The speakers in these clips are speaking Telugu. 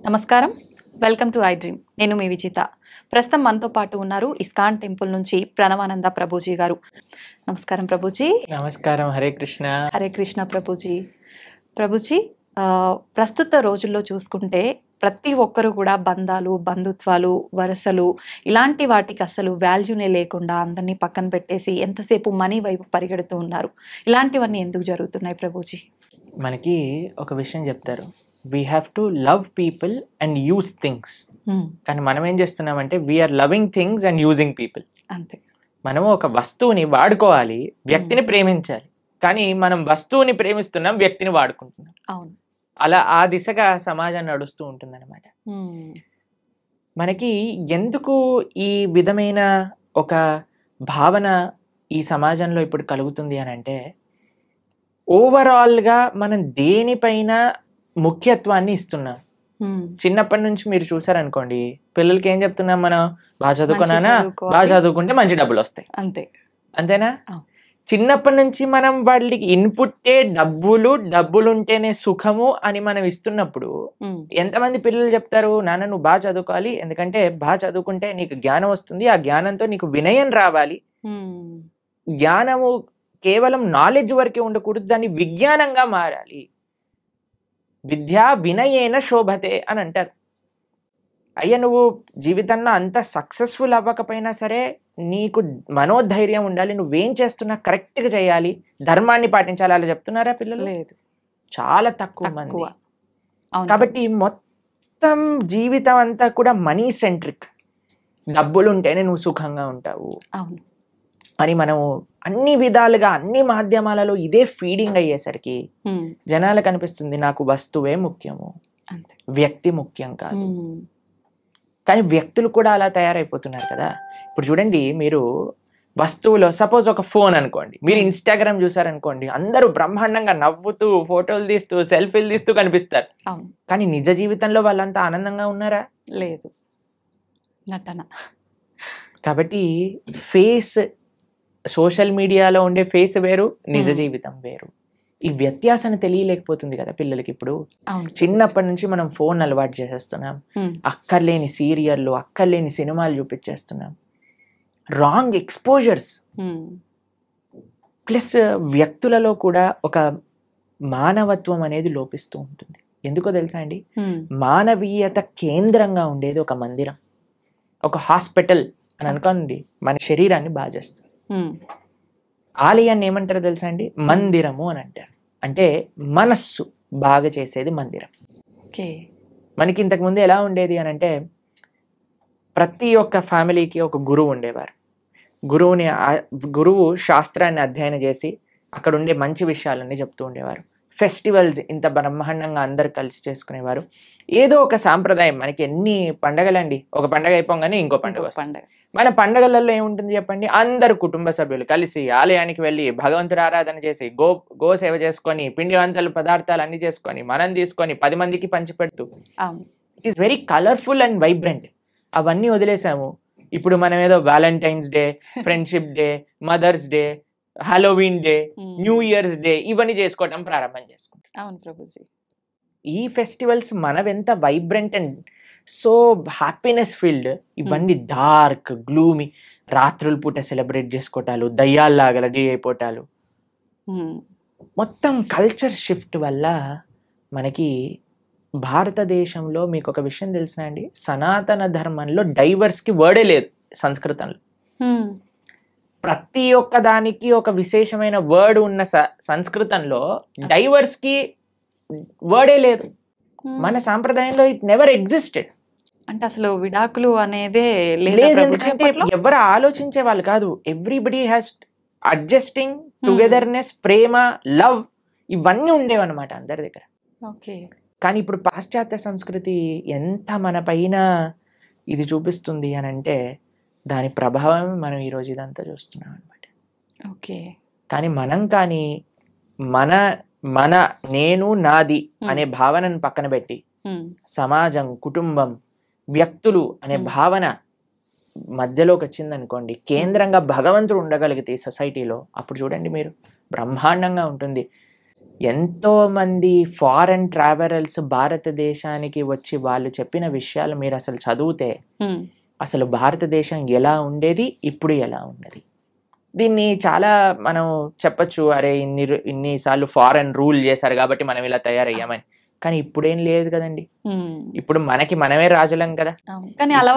నమస్కారం, వెల్కమ్ టు ఐ డ్రీమ్. నేను మీ విజిత. ప్రస్తుతం మనతో పాటు ఉన్నారు ఇస్కాన్ టెంపుల్ నుంచి ప్రణవానంద ప్రభుజీ గారు. నమస్కారం ప్రభుజీ. నమస్కారం. హరే కృష్ణ. హరే కృష్ణ ప్రభుజీ. ప్రభుజీ, ప్రస్తుత రోజుల్లో చూసుకుంటే ప్రతి ఒక్కరు కూడా బంధాలు, బంధుత్వాలు, వరసలు ఇలాంటి వాటికి అసలు వాల్యూనే లేకుండా అందరినీ పక్కన పెట్టేసి ఎంతసేపు మనీ వైపు పరిగెడుతూ ఉన్నారు. ఇలాంటివన్నీ ఎందుకు జరుగుతున్నాయి ప్రభుజీ? మనకి ఒక విషయం చెప్తారు, we have to love people and use things. కానీ మనం ఏం చేస్తున్నామంటే we are loving things and using people. అంతే. మనం ఒక వస్తువుని వాడుకోవాలి, వ్యక్తిని ప్రేమించాలి. కానీ మనం వస్తువుని ప్రేమిస్తున్నాం, వ్యక్తిని వాడుకుంటున్నాం. అవును. అలా ఆ దిశగా సమాజం నడుస్తూ ఉంటుంది అనమాట. మనకి ఎందుకు ఈ విధమైన ఒక భావన ఈ సమాజంలో ఇప్పుడు కలుగుతుంది అని అంటే, ఓవరాల్గా మనం దేనిపైన ముఖ్యత్వాన్ని ఇస్తున్నాం. చిన్నప్పటి నుంచి మీరు చూసారనుకోండి, పిల్లలకి ఏం చెప్తున్నాం మనం? బాగా చదువుకున్నానా, బాగా చదువుకుంటే మంచి డబ్బులు వస్తాయి. అంతే. అంతేనా? చిన్నప్పటి నుంచి మనం వాళ్ళకి ఇన్పుట్టే డబ్బులుంటేనే సుఖము అని మనం ఇస్తున్నప్పుడు ఎంతమంది పిల్లలు చెప్తారు, నాన్న నువ్వు బాగా చదువుకోవాలి, ఎందుకంటే బాగా చదువుకుంటే నీకు జ్ఞానం వస్తుంది, ఆ జ్ఞానంతో నీకు వినయం రావాలి. జ్ఞానము కేవలం నాలెడ్జ్ వరకే ఉండకూడదు, దాన్ని విజ్ఞానంగా మారాలి. విద్యా వినయేన శోభతే అని అంటారు. అయ్యా, నువ్వు జీవితంలో అంత సక్సెస్ఫుల్ అవ్వకపోయినా సరే నీకు మనోధైర్యం ఉండాలి, నువ్వేం చేస్తున్నా కరెక్ట్గా చేయాలి, ధర్మాన్ని పాటించాలి. అలా చెప్తున్నారా పిల్లలు? లేదు, చాలా తక్కువ మంది. కాబట్టి మొత్తం జీవితం అంతా కూడా మనీ సెంట్రిక్. డబ్బులు ఉంటేనే నువ్వు సుఖంగా ఉంటావు అని మనము అన్ని విధాలుగా అన్ని మాధ్యమాలలో ఇదే ఫీడింగ్ అయ్యేసరికి జనాలకు అనిపిస్తుంది నాకు వస్తువే ముఖ్యము, వ్యక్తి ముఖ్యం కాదు. కానీ వ్యక్తులు కూడా అలా తయారైపోతున్నారు కదా. ఇప్పుడు చూడండి, మీరు వస్తువులో సపోజ్ ఒక ఫోన్ అనుకోండి, మీరు ఇన్స్టాగ్రామ్ చూసారనుకోండి, అందరూ బ్రహ్మాండంగా నవ్వుతూ ఫోటోలు తీస్తూ సెల్ఫీలు తీస్తూ కనిపిస్తారు. కానీ నిజ జీవితంలో వాళ్ళంతా ఆనందంగా ఉన్నారా? లేదు, నటన. కాబట్టి ఫేస్, సోషల్ మీడియాలో ఉండే ఫేస్ వేరు, నిజ జీవితం వేరు. ఈ వ్యత్యాసాన్ని తెలియలేకపోతుంది కదా పిల్లలకి. ఇప్పుడు చిన్నప్పటి నుంచి మనం ఫోన్ అలవాటు చేసేస్తున్నాం, అక్కర్లేని సీరియళ్ళు, అక్కర్లేని సినిమాలు చూపించేస్తున్నాం, రాంగ్ ఎక్స్పోజర్స్. ప్లస్ వ్యక్తులలో కూడా ఒక మానవత్వం అనేది లోపిస్తూ ఉంటుంది. ఎందుకో తెలుసా అండి? మానవీయత కేంద్రంగా ఉండేది ఒక మందిరం, ఒక హాస్పిటల్ అని అనుకోండి. మన శరీరాన్ని బాగా చేస్తుంది. ఆలయాన్ని ఏమంటారో తెలుసా అండి? మందిరము అని అంటారు. అంటే మనస్సు బాగా చేసేది మందిరం. మనకి ఇంతకు ముందు ఎలా ఉండేది అని అంటే, ప్రతి ఒక్క ఫ్యామిలీకి ఒక గురువు ఉండేవారు. గురువు శాస్త్రాన్ని అధ్యయనం చేసి అక్కడ ఉండే మంచి విషయాలన్నీ చెప్తూ ఉండేవారు. ఫెస్టివల్స్ ఇంత బ్రహ్మాండంగా అందరు కలిసి చేసుకునేవారు. ఏదో ఒక సాంప్రదాయం. మనకి ఎన్ని పండగలండి, ఒక పండగ అయిపోగానే ఇంకో పండుగ వస్తుంది. మన పండగలలో ఏముంటుంది చెప్పండి? అందరు కుటుంబ సభ్యులు కలిసి ఆలయానికి వెళ్ళి భగవంతుడు ఆరాధన చేసి గో సేవ చేసుకొని, పిండి వంటలు పదార్థాలు అన్ని చేసుకొని మనం తీసుకొని 10 మందికి పంచి పెడుతూ, it is very colourful and vibrant. అవన్నీ వదిలేసాము. ఇప్పుడు మనం ఏదో Valentine's Day, Friendship Day, Mother's Day, Halloween Day, New Year's Day ఇవన్నీ చేసుకోవడం ప్రారంభం చేసుకుంటాం. అవును ప్రభుజీ. ఈ ఫెస్టివల్స్ మనవెంత vibrant and so happiness filled, ఇవన్నీ డార్క్ గ్లూమీ, రాత్రుల పూట సెలబ్రేట్ చేసుకోవటాలు, దయ్యాల్లాగా రెడీ అయిపోవటాలు. మొత్తం కల్చర్ షిఫ్ట్ వల్ల మనకి భారతదేశంలో మీకు ఒక విషయం తెలుసా అండి? సనాతన ధర్మంలో డైవర్స్కి వర్డే లేదు సంస్కృతంలో. ప్రతి ఒక్క దానికి ఒక విశేషమైన వర్డ్ ఉన్న సంస్కృతంలో డైవర్స్కి వర్డే లేదు. మన సాంప్రదాయంలో ఇట్ నెవర్ ఎగ్జిస్టెడ్. అంటే అసలు విడాకులు అనేదే లేదు. ఎందుకంటే ఎవరు ఆలోచించే వాళ్ళు కాదు. Everybody has adjusting, togetherness, Prema, love ఇవన్నీ ఉండేవన్నమాట అందరి దగ్గర. కానీ ఇప్పుడు పాశ్చాత్య సంస్కృతి ఎంత మన పైన ఇది చూపిస్తుంది అని అంటే, దాని ప్రభావం మనం ఈరోజు ఇదంతా చూస్తున్నాం అనమాట. కానీ మనం కానీ మన నేను నాది అనే భావనను పక్కన పెట్టి సమాజం, కుటుంబం, వ్యక్తులు అనే భావన మధ్యలోకి వచ్చిందనుకోండి, కేంద్రంగా భగవంతుడు ఉండగలిగితే ఈ సొసైటీలో, అప్పుడు చూడండి మీరు బ్రహ్మాండంగా ఉంటుంది. ఎంతో మంది ఫారెన్ ట్రావెలర్స్ భారతదేశానికి వచ్చి వాళ్ళు చెప్పిన విషయాలు మీరు అసలు చదివితే అసలు భారతదేశం ఎలా ఉండేది, ఇప్పుడు ఎలా ఉన్నది. దీన్ని చాలా మనం చెప్పచ్చు, అరే ఇన్నిసార్లు ఫారెన్ రూల్ చేశారు కాబట్టి మనం ఇలా తయారయ్యామని. కానీ ఇప్పుడేం లేదు కదండి, ఇప్పుడు మనమే రాజులం కదా,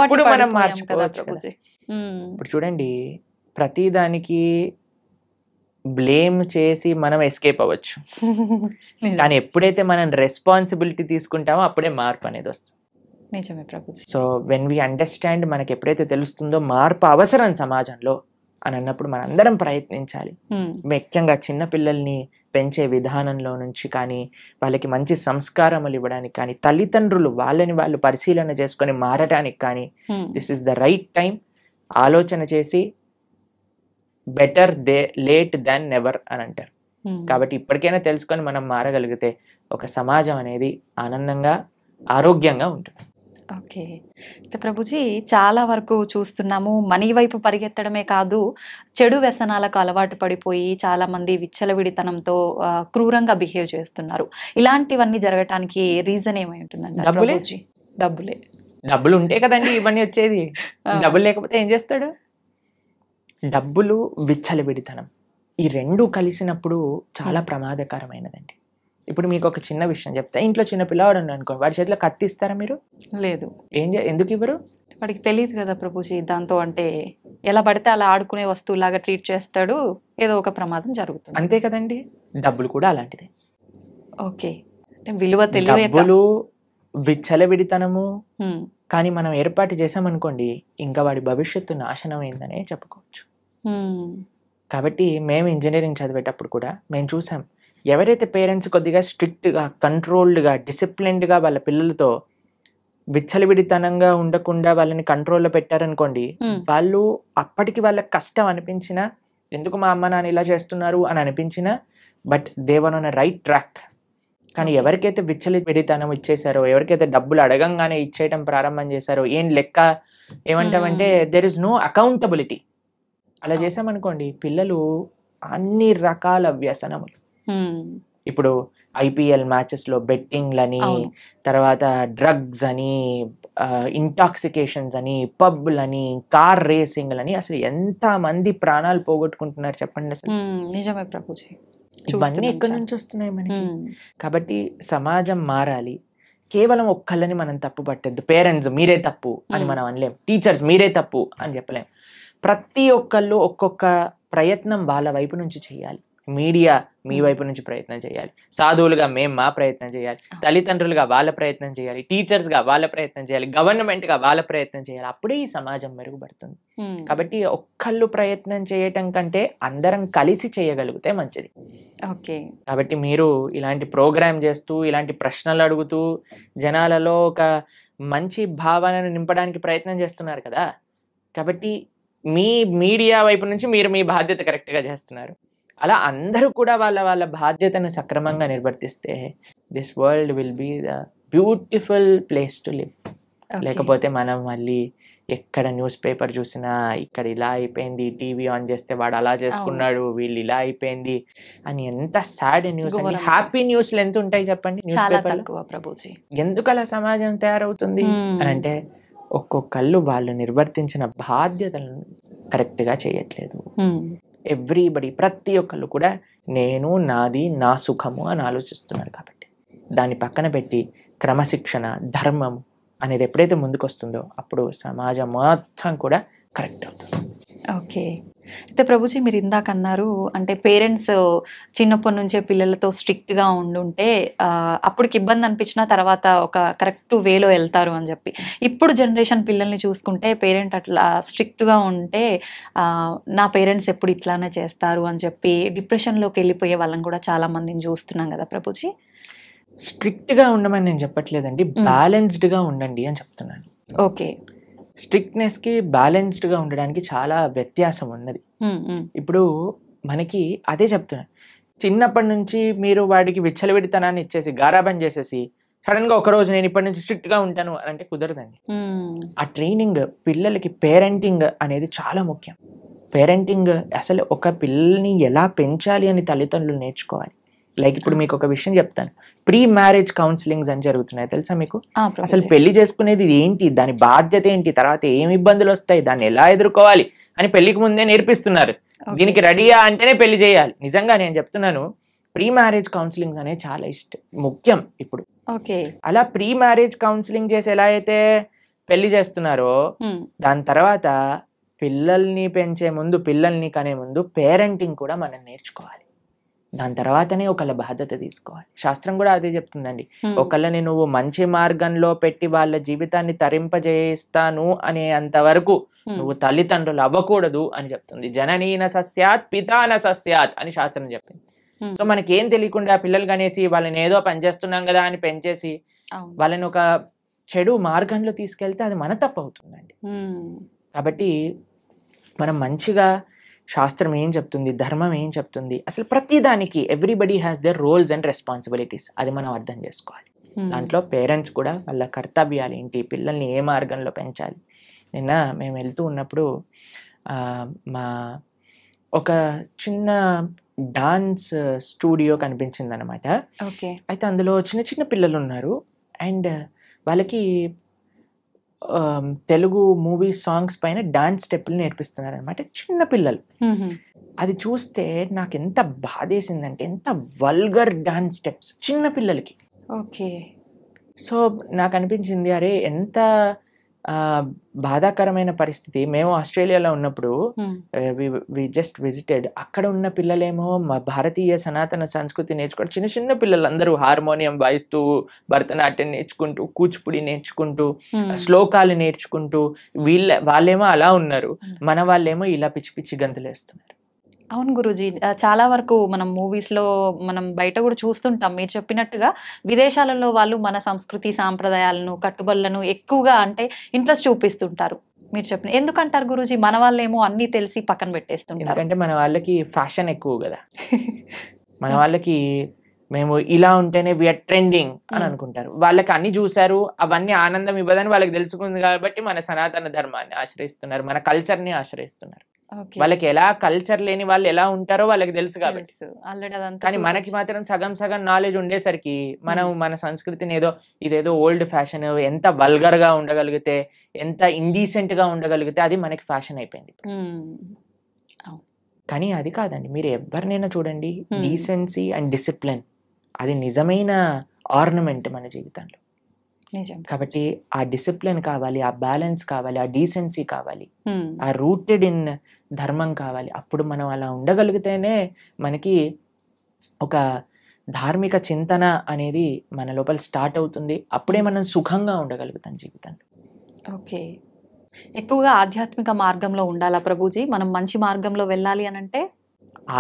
ఇప్పుడు మనం మార్చుకోవచ్చు కదా. ఇప్పుడు చూడండి, ప్రతి దానికి బ్లేమ్ చేసి మనం ఎస్కేప్ అవ్వచ్చు, కానీ ఎప్పుడైతే మనం రెస్పాన్సిబిలిటీ తీసుకుంటామో అప్పుడే మార్పు అనేది వస్తుంది. నిజమే Prabhuji. So when we understand, మనకి ఎప్పుడైతే తెలుస్తుందో మార్పు అవసరం సమాజంలో అని అన్నప్పుడు మనందరం ప్రయత్నించాలి. ముఖ్యంగా చిన్న పిల్లల్ని పెంచే విధానంలో నుంచి కానీ, వాళ్ళకి మంచి సంస్కారములు ఇవ్వడానికి కానీ, తల్లిదండ్రులు వాళ్ళని వాళ్ళు పరిశీలన చేసుకొని మారటానికి కానీ, this is the right time. ఆలోచన చేసి బెటర్ లేట్ దాన్ నెవర్ అని అంటారు. కాబట్టి ఇప్పటికైనా తెలుసుకొని మనం మారగలిగితే ఒక సమాజం అనేది ఆనందంగా, ఆరోగ్యంగా ఉంటుంది. ఓకే. అయితే ప్రభుజీ, చాలా వరకు చూస్తున్నాము, మనీ వైపు పరిగెత్తడమే కాదు, చెడు వ్యసనాలకు అలవాటు పడిపోయి చాలా మంది విచ్చలవిడితనంతో క్రూరంగా బిహేవ్ చేస్తున్నారు. ఇలాంటివన్నీ జరగటానికి రీజన్ ఏమై ఉంటుందండి? ప్రభుజీ, డబ్బులే. డబ్బులు ఉంటే కదండి ఇవన్నీ వచ్చేది. డబ్బులు లేకపోతే ఏం చేస్తాడు? డబ్బులు, విచ్చలవిడితనం, ఈ రెండు కలిసినప్పుడు చాలా ప్రమాదకరమైనదండి. ఇప్పుడు మీకు ఒక చిన్న విషయం చెప్తా. ఇంట్లో చిన్న పిల్లవాడు అనుకో, వాడి చేతిలో కత్తి ఇస్తారా మీరు? లేదు. ఎందుకు ఇవ్వరు? వాడికి తెలియదు కదా ప్రభుజీ, దాంతో అంటే ఎలా పడితే అలా ఆడుకునే వస్తువులాగా ట్రీట్ చేస్తాడు, ఏదో ఒక ప్రమాదం జరుగుతుంది. అంతే కదండి, డబ్బులు కూడా అలాంటిదే. ఓకే. విలువ తెలియదు. డబ్బులు, విచ్చలవిడితనము కానీ మనం ఏర్పాటు చేసామనుకోండి, ఇంకా వాడి భవిష్యత్తు నాశనం అయిందనే చెప్పుకోవచ్చు. కాబట్టి మేము ఇంజనీరింగ్ చదివేటప్పుడు కూడా మేము చూసాం, ఎవరైతే పేరెంట్స్ కొద్దిగా స్ట్రిక్ట్గా, కంట్రోల్డ్గా, డిసిప్లిన్డ్గా వాళ్ళ పిల్లలతో విచ్చలవిడితనంగా ఉండకుండా వాళ్ళని కంట్రోల్లో పెట్టారనుకోండి, వాళ్ళు అప్పటికి వాళ్ళకి కష్టం అనిపించినా, ఎందుకు మా అమ్మ నాన్న ఇలా చేస్తున్నారు అని అనిపించినా, but they were on a right track. కానీ ఎవరికైతే విచ్చలవిడితనం ఇచ్చేసారో, ఎవరికైతే డబ్బులు అడగంగానే ఇచ్చేయటం ప్రారంభం చేశారో, ఏం లెక్క ఏమంటామంటే దెర్ ఇస్ నో అకౌంటబిలిటీ. అలా చేసామనుకోండి, పిల్లలు అన్ని రకాల వ్యసనములు, ఇప్పుడు ఐపీఎల్ మ్యాచెస్ లో బెట్టింగ్లని, తర్వాత డ్రగ్స్ అని, ఇంటాక్సికేషన్స్ అని, పబ్లని, కార్ రేసింగ్లని, అసలు ఎంత మంది ప్రాణాలు పోగొట్టుకుంటున్నారు చెప్పండి అసలు. నిజమే ప్రభుజీ. ఇవన్నీ ఎక్కడి నుంచి వస్తున్నాయి మనకి? కాబట్టి సమాజం మారాలి. కేవలం ఒక్కళ్ళని మనం తప్పు పట్టద్దు. పేరెంట్స్ మీరే తప్పు అని మనం అనలేం, టీచర్స్ మీరే తప్పు అని చెప్పలేం. ప్రతి ఒక్కళ్ళు ఒక్కొక్క ప్రయత్నం వాళ్ళ వైపు నుంచి చేయాలి. మీడియా మీ వైపు నుంచి ప్రయత్నం చేయాలి, సాధువులుగా మేము మా ప్రయత్నం చేయాలి, తల్లిదండ్రులుగా వాళ్ళ ప్రయత్నం చేయాలి, టీచర్స్గా వాళ్ళ ప్రయత్నం చేయాలి, గవర్నమెంట్గా వాళ్ళ ప్రయత్నం చేయాలి. అప్పుడే ఈ సమాజం మెరుగుపడుతుంది. కాబట్టి ఒక్కళ్ళు ప్రయత్నం చేయటం కంటే అందరం కలిసి చేయగలిగితే మంచిది. ఓకే. కాబట్టి మీరు ఇలాంటి ప్రోగ్రామ్ చేస్తూ, ఇలాంటి ప్రశ్నలు అడుగుతూ జనాలలో ఒక మంచి భావనను నింపడానికి ప్రయత్నం చేస్తున్నారు కదా. కాబట్టి మీ మీడియా వైపు నుంచి మీరు మీ బాధ్యత కరెక్ట్గా చేస్తున్నారు. అలా అందరూ కూడా వాళ్ళ వాళ్ళ బాధ్యతను సక్రమంగా నిర్వర్తిస్తే this world will be the beautiful place to live. లేకపోతే మనం మళ్ళీ ఎక్కడ న్యూస్ పేపర్ చూసినా ఇక్కడ ఇలా అయిపోయింది, టీవీ ఆన్ చేస్తే వాడు అలా చేసుకున్నాడు, వీళ్ళు ఇలా అయిపోయింది అని ఎంత సాడ్ న్యూస్ అండి. హ్యాపీ న్యూస్లు ఎంత ఉంటాయి చెప్పండి న్యూస్ పేపర్. ఎందుకు అలా సమాజం తయారవుతుంది అని అంటే, ఒక్కొక్కళ్ళు వాళ్ళు నిర్వర్తించిన బాధ్యతలను కరెక్ట్గా చేయట్లేదు. ఎవ్రీబడి, ప్రతి ఒక్కళ్ళు కూడా నేను, నాది, నా సుఖము అని ఆలోచిస్తున్నారు. కాబట్టి దాన్ని పక్కన పెట్టి క్రమశిక్షణ, ధర్మం అనేది ఎప్పుడైతే ముందుకు వస్తుందో అప్పుడు సమాజం మొత్తం కూడా కరెక్ట్ అవుతుంది. ఓకే. అయితే ప్రభుజీ, మీరు ఇందాక అన్నారు, అంటే పేరెంట్స్ చిన్నప్పటి నుంచే పిల్లలతో స్ట్రిక్ట్గా ఉండుంటే అప్పటికి ఇబ్బంది అనిపించిన తర్వాత ఒక కరెక్ట్ వేలో వెళ్తారు అని చెప్పి. ఇప్పుడు జనరేషన్ పిల్లల్ని చూసుకుంటే పేరెంట్ అట్లా స్ట్రిక్ట్గా ఉంటే నా పేరెంట్స్ ఎప్పుడు ఇట్లానే చేస్తారు అని చెప్పి డిప్రెషన్లోకి వెళ్ళిపోయే వాళ్ళని కూడా చాలా మందిని చూస్తున్నాం కదా ప్రభుజీ. స్ట్రిక్ట్గా ఉండమని నేను చెప్పట్లేదండి, బ్యాలెన్స్డ్గా ఉండండి అని చెప్తున్నాను. ఓకే. స్ట్రిక్ట్నెస్కి బ్యాలెన్స్డ్గా ఉండడానికి చాలా వ్యత్యాసం ఉన్నది. ఇప్పుడు మనకి అదే చెప్తున్నాను, చిన్నప్పటి నుంచి మీరు వాడికి విచ్చలవిడితనాన్ని ఇచ్చేసి గారాబం చేసేసి సడన్గా ఒకరోజు నేను ఇప్పటి నుంచి స్ట్రిక్ట్గా ఉంటాను అని అంటే కుదరదండి. ఆ ట్రైనింగ్ పిల్లలకి, పేరెంటింగ్ అనేది చాలా ముఖ్యం. పేరెంటింగ్ అసలు ఒక పిల్లల్ని ఎలా పెంచాలి అని తల్లిదండ్రులు నేర్చుకోవాలి. లైక్ ఇప్పుడు మీకు ఒక విషయం చెప్తాను, ప్రీ మ్యారేజ్ కౌన్సిలింగ్స్ అని జరుగుతున్నాయి తెలుసా మీకు? అసలు పెళ్లి చేసుకునేది ఏంటి, దాని బాధ్యత ఏంటి, తర్వాత ఏమి ఇబ్బందులు వస్తాయి, దాన్ని ఎలా ఎదుర్కోవాలి అని పెళ్లికి ముందే నేర్పిస్తున్నారు. దీనికి రెడీయా అంటేనే పెళ్లి చేయాలి. నిజంగా నేను చెప్తున్నాను, ప్రీ మ్యారేజ్ కౌన్సిలింగ్స్ అనేది చాలా ముఖ్యం ఇప్పుడు. అలా ప్రీ మ్యారేజ్ కౌన్సిలింగ్ చేసి ఎలా అయితే పెళ్లి చేస్తున్నారో, దాని తర్వాత పిల్లల్ని పెంచే ముందు, పిల్లల్ని కనే ముందు పేరెంటింగ్ కూడా మనం నేర్చుకోవాలి. దాని తర్వాతనే ఒకళ్ళ బాధ్యత తీసుకోవాలి. శాస్త్రం కూడా అదే చెప్తుందండి. ఒకళ్ళని నువ్వు మంచి మార్గంలో పెట్టి వాళ్ళ జీవితాన్ని తరింపజేస్తాను అనే అంతవరకు నువ్వు తల్లిదండ్రులు అవ్వకూడదు అని చెప్తుంది. జననీన సస్యాత్ పితాన సస్యాత్ అని శాస్త్రం చెప్పింది. సో మనకేం తెలియకుండా పిల్లలు కనేసి వాళ్ళని ఏదో పనిచేస్తున్నాం కదా అని పెంచేసి వాళ్ళని ఒక చెడు మార్గంలో తీసుకెళ్తే అది మన తప్పు అవుతుందండి. కాబట్టి మనం మంచిగా శాస్త్రం ఏం చెప్తుంది, ధర్మం ఏం చెప్తుంది, అసలు ప్రతి దానికి everybody has their roles and responsibilities, అది మనం అర్థం చేసుకోవాలి. దాంట్లో పేరెంట్స్ కూడా వాళ్ళ కర్తవ్యాలు ఏంటి, పిల్లల్ని ఏ మార్గంలో పెంచాలి. నిన్న మేము వెళ్తూ ఉన్నప్పుడు మా ఒక చిన్న డాన్స్ స్టూడియో కనిపించింది అనమాట. అయితే అందులో చిన్న చిన్న పిల్లలు ఉన్నారు అండ్ వాళ్ళకి తెలుగు మూవీ సాంగ్స్ పైన డాన్స్ స్టెప్పులు నేర్పిస్తున్నారు అనమాట, చిన్న పిల్లలు. అది చూస్తే నాకు ఎంత బాధేసిందంటే, ఎంత వల్గర్ డాన్స్ స్టెప్స్ చిన్న పిల్లలకి. సో నాకు అనిపించింది, అరే ఎంత బాధాకరమైన పరిస్థితి. మేము ఆస్ట్రేలియాలో ఉన్నప్పుడు వి జస్ట్ విజిటెడ్, అక్కడ ఉన్న పిల్లలేమో మా భారతీయ సనాతన సంస్కృతి నేర్చుకుంటూ, చిన్న చిన్న పిల్లలు అందరూ హార్మోనియం వాయిస్తూ, భరతనాట్యం నేర్చుకుంటూ, కూచిపూడి నేర్చుకుంటూ, శ్లోకాలు నేర్చుకుంటూ, వాళ్ళేమో అలా ఉన్నారు, మన వాళ్ళేమో ఇలా పిచ్చి పిచ్చి గంతులు వేస్తున్నారు. అవును గురూజీ, చాలా వరకు మనం మూవీస్లో మనం బయట కూడా చూస్తుంటాం. మీరు చెప్పినట్టుగా విదేశాలలో వాళ్ళు మన సంస్కృతి సాంప్రదాయాలను, కట్టుబడులను ఎక్కువగా అంటే ఇంట్రెస్ట్ చూపిస్తుంటారు. మీరు చెప్పిన ఎందుకంటారు గురూజీ? మన వాళ్ళేమో అన్నీ తెలిసి పక్కన పెట్టేస్తుంటారు. ఎందుకంటే మన వాళ్ళకి ఫ్యాషన్ ఎక్కువ కదా. మన వాళ్ళకి మేము ఇలా ఉంటేనే వీఆర్ ట్రెండింగ్ అని అనుకుంటారు. వాళ్ళకి అన్ని చూసారు, అవన్నీ ఆనందం ఇవ్వదని వాళ్ళకి తెలుసుకుంది కాబట్టి మన సనాతన ధర్మాన్ని ఆశ్రయిస్తున్నారు, మన కల్చర్ని ఆశ్రయిస్తున్నారు. వాళ్ళకి ఎలా కల్చర్ లేని వాళ్ళు ఎలా ఉంటారో వాళ్ళకి తెలుసు కాబట్టి. కానీ మనకి మాత్రం సగం సగం నాలెడ్జ్ ఉండేసరికి మనం మన సంస్కృతిని ఇదేదో ఓల్డ్ ఫ్యాషన్, ఎంత వల్గర్ గా ఉండగలిగితే, ఎంత ఇండీసెంట్ గా ఉండగలిగితే అది మనకి ఫ్యాషన్ అయిపోయింది. కానీ అది కాదండి. మీరు ఎవరినైనా చూడండి, డీసెన్సీ అండ్ డిసిప్లిన్ అది నిజమైన ఆర్నమెంట్ మన జీవితంలో. కాబట్టి ఆ డిసిప్లిన్ కావాలి, ఆ బ్యాలెన్స్ కావాలి, ఆ డీసెన్సీ కావాలి, ఆ రూటెడ్ ఇన్ ధర్మం కావాలి. అప్పుడు మనం అలా ఉండగలిగితేనే మనకి ఒక ధార్మిక చింతన అనేది మన లోపల స్టార్ట్ అవుతుంది. అప్పుడే మనం సుఖంగా ఉండగలుగుతాం జీవితంలో. ఎక్కువగా ఆధ్యాత్మిక మార్గంలో ఉండాలా ప్రభుజీ? మనం మంచి మార్గంలో వెళ్ళాలి అని అంటే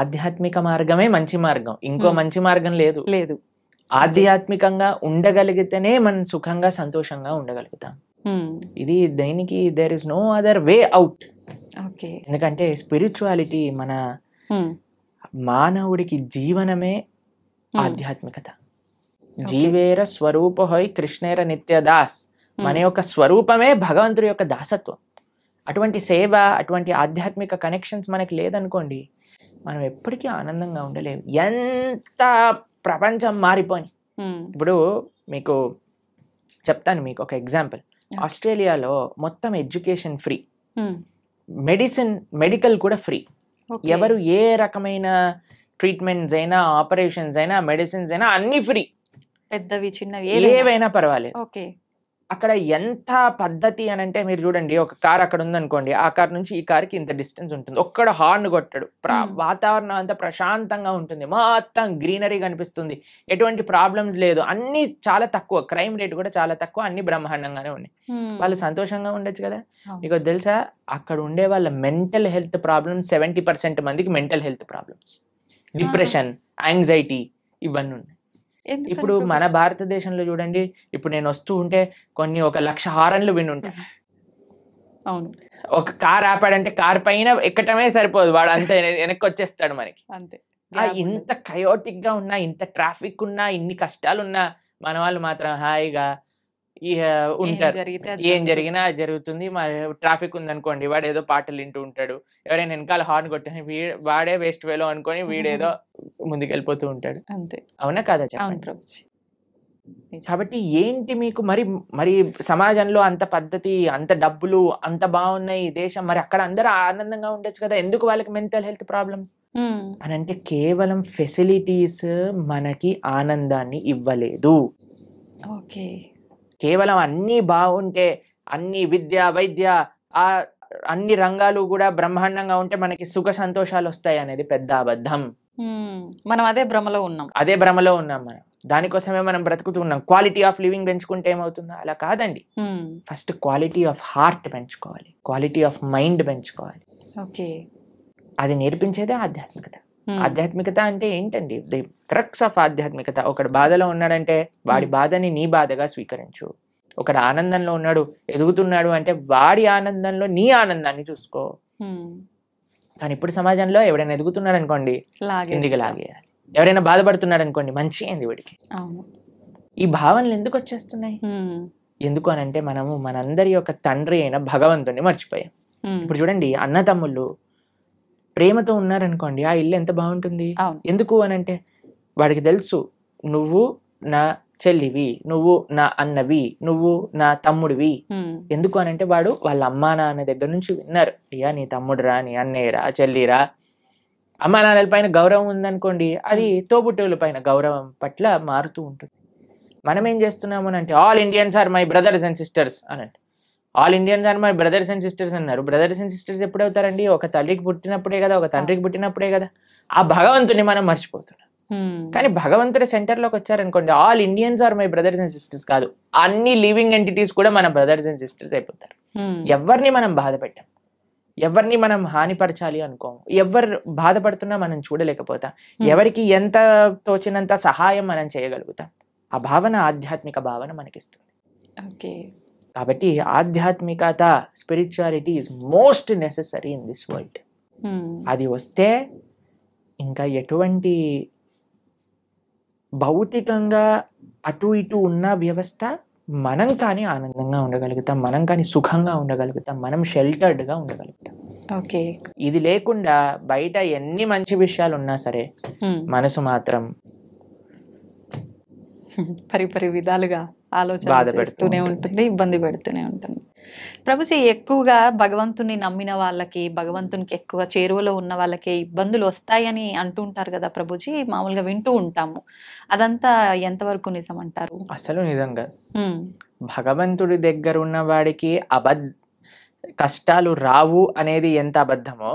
ఆధ్యాత్మిక మార్గమే మంచి మార్గం, ఇంకో మంచి మార్గం లేదు. ఆధ్యాత్మికంగా ఉండగలిగితేనే మనం సుఖంగా సంతోషంగా ఉండగలుగుతాం. ఇది దేనికి there is no other way out. ఎందుకంటే స్పిరిచువాలిటీ మన మానవుడికి జీవనమే ఆధ్యాత్మికత. జీవేర స్వరూపహై కృష్ణేర నిత్యదాస్, మన యొక్క స్వరూపమే భగవంతుడి యొక్క దాసత్వం. అటువంటి సేవ, అటువంటి ఆధ్యాత్మిక కనెక్షన్స్ మనకి లేదనుకోండి, మనం ఎప్పటికీ ఆనందంగా ఉండలేము. ఎంత ప్రపంచం మారిపోయి. ఇప్పుడు మీకు చెప్తాను, మీకు ఒక ఎగ్జాంపుల్. ఆస్ట్రేలియాలో మొత్తం ఎడ్యుకేషన్ ఫ్రీ, మెడికల్ కూడా ఫ్రీ. ఎవరు ఏ రకమైన ట్రీట్మెంట్స్ అయినా, ఆపరేషన్స్ అయినా, మెడిసిన్స్ అయినా అన్ని ఫ్రీ. పెద్దవి చిన్నవి ఏవైనా పర్వాలేదు. అక్కడ ఎంత పద్ధతి అని అంటే, మీరు చూడండి, ఒక కార్ అక్కడ ఉందనుకోండి, ఆ కార్ నుంచి ఈ కార్కి ఇంత డిస్టెన్స్ ఉంటుంది, ఒక్కడ హార్న్ కొట్టాడు, వాతావరణం అంతా ప్రశాంతంగా ఉంటుంది, మొత్తం గ్రీనరీ కనిపిస్తుంది, ఎటువంటి ప్రాబ్లమ్స్ లేదు, అన్ని చాలా తక్కువ, క్రైమ్ రేట్ కూడా చాలా తక్కువ, అన్ని బ్రహ్మాండంగానే ఉన్నాయి. వాళ్ళు సంతోషంగా ఉండొచ్చు కదా. మీకు తెలుసా, అక్కడ ఉండే వాళ్ళ మెంటల్ హెల్త్ ప్రాబ్లమ్స్ 70% మందికి mental health problems, depression, anxiety ఇవన్నీ ఉన్నాయి. ఇప్పుడు మన భారతదేశంలో చూడండి, ఇప్పుడు నేను వస్తూ ఉంటే కొన్ని 1,00,000 హారన్లు వినుంటాను. అవును, ఒక కార్ ఆపాడంటే కార్ పైన ఎక్కటమే సరిపోదు, వాడు అంతే వెనక్కి వచ్చేస్తాడు మనకి. అంతే. ఇంత కయోటిక్ గా ఉన్నా, ఇంత ట్రాఫిక్ ఉన్నా, ఇన్ని కష్టాలున్నా, మన వాళ్ళు మాత్రం హాయిగా ఉంటారు. ఏం జరిగినా జరుగుతుంది. ట్రాఫిక్ ఉందనుకోండి, వాడు ఏదో పాటలు వింటూ ఉంటాడు. ఎవరైనా వెనకాల హార్న్ కొట్టని వాడే వేస్ట్ వేలో అనుకొని వీడేదో ముందుకెళ్ళిపోతూ ఉంటాడు. అంతే. అవునా కాదా చెప్పండి. కాబట్టి ఏంటి మీకు మరి మరి సమాజంలో అంత పద్ధతి, అంత డబ్బులు, అంత బాగున్నాయి దేశం, మరి అక్కడ అందరూ ఆనందంగా ఉండొచ్చు కదా, ఎందుకు వాళ్ళకి మెంటల్ హెల్త్ ప్రాబ్లమ్స్ అని అంటే కేవలం ఫెసిలిటీస్ మనకి ఆనందాన్ని ఇవ్వలేదు. ఓకే. కేవలం అన్ని బాగుంటే, అన్ని విద్య వైద్య అన్ని రంగాలు కూడా బ్రహ్మాండంగా ఉంటే మనకి సుఖ సంతోషాలు వస్తాయి అనేది పెద్ద అబద్ధం. మనం అదే భ్రమలో ఉన్నాం మనం. దానికోసమే మనం బ్రతుకుతున్నాం. క్వాలిటీ ఆఫ్ లివింగ్ పెంచుకుంటే ఏమవుతుందో అలా కాదండి. ఫస్ట్ క్వాలిటీ ఆఫ్ హార్ట్ పెంచుకోవాలి, క్వాలిటీ ఆఫ్ మైండ్ పెంచుకోవాలి. ఓకే. అది నేర్పించేదే ఆధ్యాత్మికత. ఆధ్యాత్మికత అంటే ఏంటండి? ది క్రక్స్ ఆఫ్ ఆధ్యాత్మికత. ఒకడు బాధలో ఉన్నాడంటే వాడి బాధని నీ బాధగా స్వీకరించు. ఒకడు ఆనందంలో ఉన్నాడు, ఎదుగుతున్నాడు అంటే వాడి ఆనందంలో నీ ఆనందాన్ని చూసుకో. కానీ ఇప్పుడు సమాజంలో ఎవడైనా ఎదుగుతున్నాడు అనుకోండి, కిందికి లాగేయాలి. ఎవరైనా బాధపడుతున్నాడు అనుకోండి, మంచి అయింది వీడికి. ఈ భావనలు ఎందుకు వచ్చేస్తున్నాయి? ఎందుకు అని అంటే మనము మనందరి యొక్క తండ్రి అయిన భగవంతుడిని మర్చిపోయాం. ఇప్పుడు చూడండి, అన్నతమ్ముళ్ళు ప్రేమతో ఉన్నారనుకోండి, ఆ ఇల్లు ఎంత బాగుంటుంది. ఎందుకు అని అంటే వాడికి తెలుసు, నువ్వు నా చెల్లివి, నువ్వు నా అన్నవి, నువ్వు నా తమ్ముడివి. ఎందుకు అని అంటే వాడు వాళ్ళ అమ్మా నాన్న దగ్గర నుంచి విన్నారు, అయ్యా నీ తమ్ముడురా, నీ అన్నయ్యరా, చెల్లిరా. అమ్మా నాన్నల పైన గౌరవం ఉందనుకోండి, అది తోబుట్టువుల పైన గౌరవం పట్ల మారుతూ ఉంటుంది. మనం ఏం చేస్తున్నాము అని అంటే all Indians are my brothers and sisters అనండి. All Indians are my brothers and sisters అన్నారు. బ్రదర్స్ అండ్ సిస్టర్స్ ఎప్పుడు అవుతారండి? ఒక తల్లికి పుట్టినప్పుడే కదా, ఒక తండ్రికి పుట్టినప్పుడే కదా. ఆ భగవంతుని మనం మర్చిపోతున్నాం. కానీ భగవంతుడి సెంటర్లోకి వచ్చారనుకోండి, all Indians are my brothers and sisters కాదు, అన్ని లివింగ్ ఎంటిటీస్ కూడా మన బ్రదర్స్ అండ్ సిస్టర్స్ అయిపోతారు. ఎవరిని మనం బాధ పెట్టాం, ఎవరిని మనం హానిపరచాలి అనుకోము, ఎవరు బాధపడుతున్నా మనం చూడలేకపోతాం, ఎవరికి ఎంత తోచినంత సహాయం మనం చేయగలుగుతాం. ఆ భావన ఆధ్యాత్మిక భావన మనకిస్తుంది. కాబట్టి ఆధ్యాత్మికత, spirituality is most necessary in this world. అది వస్తే ఇంకా ఎటువంటి భౌతికంగా అటు ఇటు ఉన్న వ్యవస్థ మనం కానీ ఆనందంగా ఉండగలుగుతాం, మనం కానీ సుఖంగా ఉండగలుగుతాం, మనం షెల్టర్డ్గా ఉండగలుగుతాం. ఓకే. ఇది లేకుండా బయట ఎన్ని మంచి విషయాలు ఉన్నా సరే మనసు మాత్రం పరిపరి విధాలుగా ఆలోచన పెడుతూనే ఉంటుంది, ఇబ్బంది పెడుతూనే ఉంటుంది. ప్రభుజీ, ఎక్కువగా భగవంతుని నమ్మిన వాళ్ళకి, భగవంతునికి ఎక్కువ చేరువలో ఉన్న వాళ్ళకి ఇబ్బందులు వస్తాయని అంటుంటారు కదా ప్రభుజీ, మామూలుగా వింటూ ఉంటాము. అదంతా ఎంతవరకు నిజం అంటారు? అసలు నిజంగా భగవంతుడి దగ్గర ఉన్న వాడికి కష్టాలు రావు అనేది ఎంత అబద్ధమో,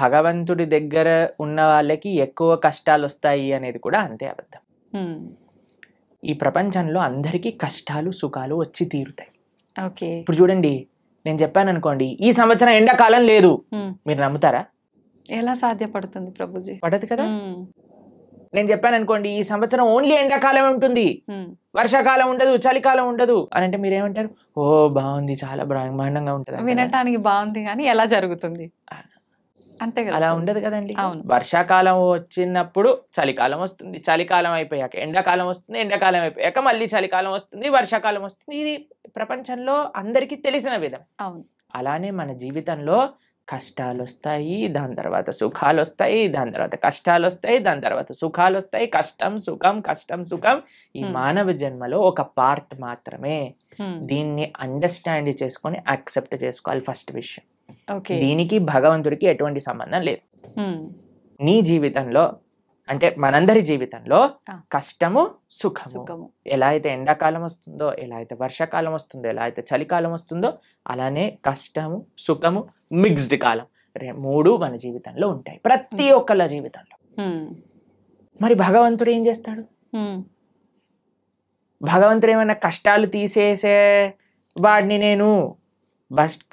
భగవంతుడి దగ్గర ఉన్న వాళ్ళకి ఎక్కువ కష్టాలు వస్తాయి అనేది కూడా అంతే అబద్ధం. ఈ ప్రపంచంలో అందరికీ కష్టాలు సుఖాలు వచ్చి తీరుతాయి. ఇప్పుడు చూడండి, నేను చెప్పాను అనుకోండి, ఈ సంవత్సరం ఎండాకాలం లేదు, మీరు నమ్ముతారా? ఎలా సాధ్యపడుతుంది ప్రభుజీ? పడదు కదా. నేను చెప్పాను అనుకోండి, ఈ సంవత్సరం ఓన్లీ ఎండాకాలం ఉంటుంది, వర్షాకాలం ఉండదు, చలికాలం ఉండదు అని అంటే మీరేమంటారు? ఓ బాగుంది, చాలా బ్రహ్మాండంగా ఉంటుంది. వినటానికి బాగుంది, కానీ ఎలా జరుగుతుంది? అంతే కదా. అలా ఉండదు కదండి. వర్షాకాలం వచ్చినప్పుడు చలికాలం వస్తుంది, చలికాలం అయిపోయాక ఎండాకాలం వస్తుంది, ఎండాకాలం అయిపోయాక మళ్ళీ చలికాలం వస్తుంది, వర్షాకాలం వస్తుంది. ఇది ప్రపంచంలో అందరికీ తెలిసిన విధం. అలానే మన జీవితంలో కష్టాలు వస్తాయి, దాని తర్వాత సుఖాలు వస్తాయి, దాని తర్వాత కష్టాలు వస్తాయి, దాని తర్వాత సుఖాలు వస్తాయి. కష్టం సుఖం, కష్టం సుఖం ఈ మానవ జన్మలో ఒక పార్ట్ మాత్రమే. దీన్ని అండర్స్టాండ్ చేసుకొని యాక్సెప్ట్ చేసుకోవాలి ఫస్ట్ విషయం. దీనికి భగవంతుడికి ఎటువంటి సంబంధం లేదు. నీ జీవితంలో అంటే మనందరి జీవితంలో కష్టము సుఖము, ఎలా అయితే ఎండాకాలం వస్తుందో, ఎలా అయితే వర్షాకాలం వస్తుందో, ఎలా అయితే చలికాలం వస్తుందో, అలానే కష్టము సుఖము మిక్స్డ్ కాలం మూడు మన జీవితంలో ఉంటాయి, ప్రతి ఒక్కళ్ళ జీవితంలో. మరి భగవంతుడు ఏం చేస్తాడు? భగవంతుడు ఏమైనా కష్టాలు తీసేసే వాడిని, నేను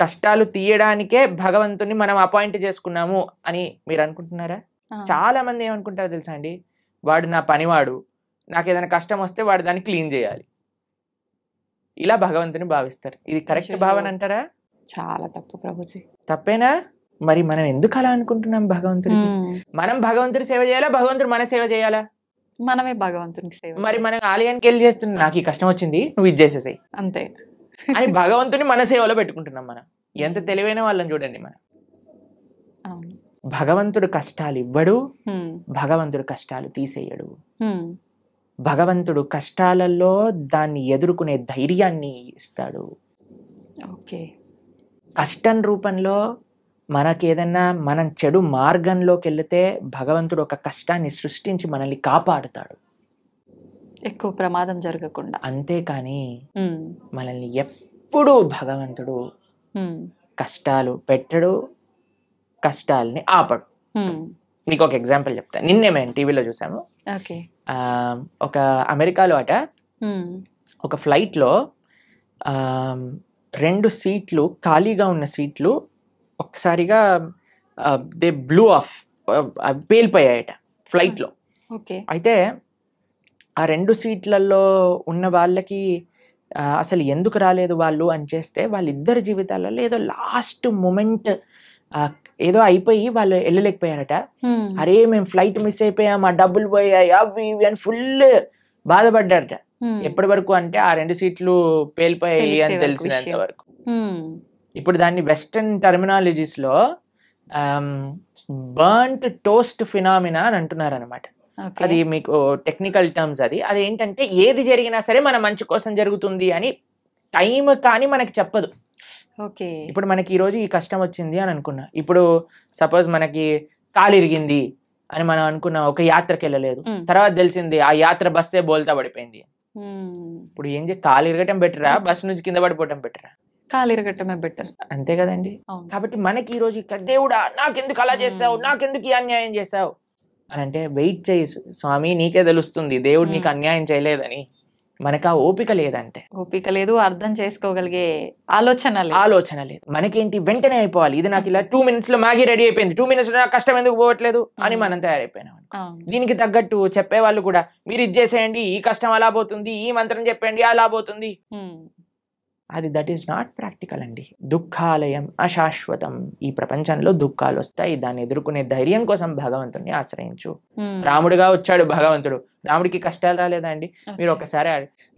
కష్టాలు తీయడానికే భగవంతుని మనం అపాయింట్ చేసుకున్నాము అని మీరు అనుకుంటున్నారా? చాలా మంది ఏమనుకుంటారో తెలుసా అండి, వాడు నా పనివాడు, నాకు ఏదైనా కష్టం వస్తే వాడు దాన్ని క్లీన్ చేయాలి, ఇలా భగవంతుని భావిస్తారు. ఇది కరెక్ట్ భావన అంటారా? చాలా తప్పు ప్రభుజీ. తప్పేనా? మరి మనం ఎందుకు అలా అనుకుంటున్నాం? భగవంతుడికి మనం భగవంతుడి సేవ చేయాలా, భగవంతుడు మన సేవ చేయాలా? మనమే భగవంతునికి సేవ. మరి మనం ఆలయానికి వెళ్ళి చేస్తున్నాం, నాకు ఈ కష్టం వచ్చింది నువ్వు ఇది చేసేసాయి అంతే అని భగవంతుని మన సేవలో పెట్టుకుంటున్నాం మనం. ఎంత తెలివైన వాళ్ళని చూడండి మనం. భగవంతుడు కష్టాలు ఇవ్వడు, భగవంతుడు కష్టాలు తీసేయడు. భగవంతుడు కష్టాలలో దాన్ని ఎదుర్కొనే ధైర్యాన్ని ఇస్తాడు. ఓకే. కష్టం రూపంలో మనకేదన్నా మనం చెడు మార్గంలోకి వెళితే భగవంతుడు ఒక కష్టాన్ని సృష్టించి మనల్ని కాపాడుతాడు, ఎక్కువ ప్రమాదం జరగకుండా. అంతేకాని మనల్ని ఎప్పుడూ భగవంతుడు కష్టాలు పెట్టడు, కష్టాలని ఆపడు. నీకు ఒక ఎగ్జాంపుల్ చెప్తా. నిన్నే మేము టీవీలో చూసాము. ఒక అమెరికాలో అట ఒక ఫ్లైట్లో 2 సీట్లు ఖాళీగా ఉన్న సీట్లు ఒక్కసారిగా దే బ్లూ ఆఫ్, పేలిపోయాయట ఫ్లైట్లో. అయితే ఆ 2 సీట్లలో ఉన్న వాళ్ళకి అసలు ఎందుకు రాలేదు వాళ్ళు అని చేస్తే వాళ్ళిద్దరి జీవితాలలో ఏదో లాస్ట్ మూమెంట్ ఏదో అయిపోయి వాళ్ళు వెళ్ళలేకపోయారట. అరే మేము ఫ్లైట్ మిస్ అయిపోయాం, ఆ డబ్బులు పోయాయి, అవి ఇవి అని ఫుల్ బాధపడ్డారట. ఎప్పటి వరకు అంటే ఆ 2 సీట్లు పేలిపోయాయి అని తెలిసినంత వరకు. ఇప్పుడు దాన్ని వెస్టర్న్ టర్మినాలజీస్ లో బర్న్ట్ టోస్ట్ ఫినామినా అని అంటున్నారు అనమాట. అది మీకు టెక్నికల్ టర్మ్స్. అది ఏంటంటే ఏది జరిగినా సరే మన మంచి కోసం జరుగుతుంది అని టైం కానీ మనకి చెప్పదు. ఇప్పుడు మనకి ఈ రోజు ఈ కష్టం వచ్చింది అని అనుకున్నా, ఇప్పుడు సపోజ్ మనకి కాలు ఇరిగింది అని మనం అనుకున్నా, ఒక యాత్రకి వెళ్ళలేదు, తర్వాత తెలిసింది ఆ యాత్ర బస్సే బోల్తా పడిపోయింది. ఇప్పుడు ఏం కాలు ఇరగటం బెటరా, బస్ నుంచి కింద పడిపోవటం బెటరా? కాలు ఇరగటమే బెటర్, అంతే కదండి. కాబట్టి మనకి ఈ రోజు దేవుడా నాకెందుకు అలా చేసావు, నాకెందుకు ఈ అన్యాయం చేసావు అని అంటే వెయిట్ చేయి స్వామి, నీకే తెలుస్తుంది దేవుడు నీకు అన్యాయం చేయలేదని. మనకు ఆ ఓపిక లేదంటే, ఓపిక లేదు, అర్థం చేసుకోగలిగే ఆలోచన లేదు. మనకేంటి వెంటనే అయిపోవాలి, ఇది నాకు ఇలా 2 minutes లో మ్యాగీ రెడీ అయిపోయింది, 2 minutes లో నాకు కష్టం ఎందుకు పోవట్లేదు అని మనం తయారైపోయినాం. దీనికి తగ్గట్టు చెప్పేవాళ్ళు కూడా మీరు ఇది చేసేయండి, ఈ కష్టం అలా పోతుంది, ఈ మంత్రం చెప్పండి అలా పోతుంది. అది దట్ ఈస్ నాట్ ప్రాక్టికల్ అండి. దుఃఖాలయం అశాశ్వతం. ఈ ప్రపంచంలో దుఃఖాలు వస్తాయి, దాన్ని ఎదుర్కొనే ధైర్యం కోసం భగవంతుని ఆశ్రయించు. రాముడిగా వచ్చాడు భగవంతుడు, రాముడికి కష్టాలు రాలేదా అండి? మీరు ఒకసారి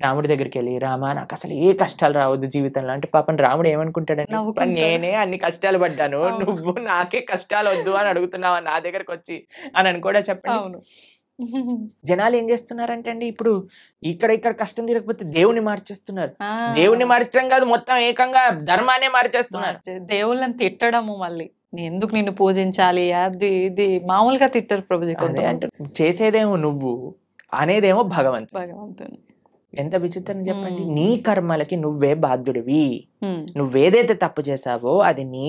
రాముడి దగ్గరికి వెళ్ళి, రామా నాకు అసలు ఏ కష్టాలు రావద్దు జీవితంలో అంటే పాపం రాముడు ఏమనుకుంటాడండి, నేనే అన్ని కష్టాలు పడ్డాను, నువ్వు నాకే కష్టాలు వద్దు అని అడుగుతున్నావా నా దగ్గరకు వచ్చి అని కూడా చెప్పండి. జనాలు ఏం చేస్తున్నారంటే అండి, ఇప్పుడు ఇక్కడ కష్టం తీరకపోతే దేవుని మార్చేస్తున్నారు. దేవుని మార్చడం కాదు, మొత్తం ఏకంగా ధర్మాన్ని మార్చేస్తున్నారు. దేవుళ్ళని తిట్టడము, మళ్ళీ ఎందుకు నిన్ను పూజించాలి అది ఇది మామూలుగా తిట్టరు ప్రభుజీ. అంటే చేసేదేమో నువ్వు, అనేదేమో భగవంతుడు. ఎంత విచిత్రం చెప్పండి. నీ కర్మలకి నువ్వే బాధ్యుడివి. నువ్వేదైతే తప్పు చేసావో అది నీ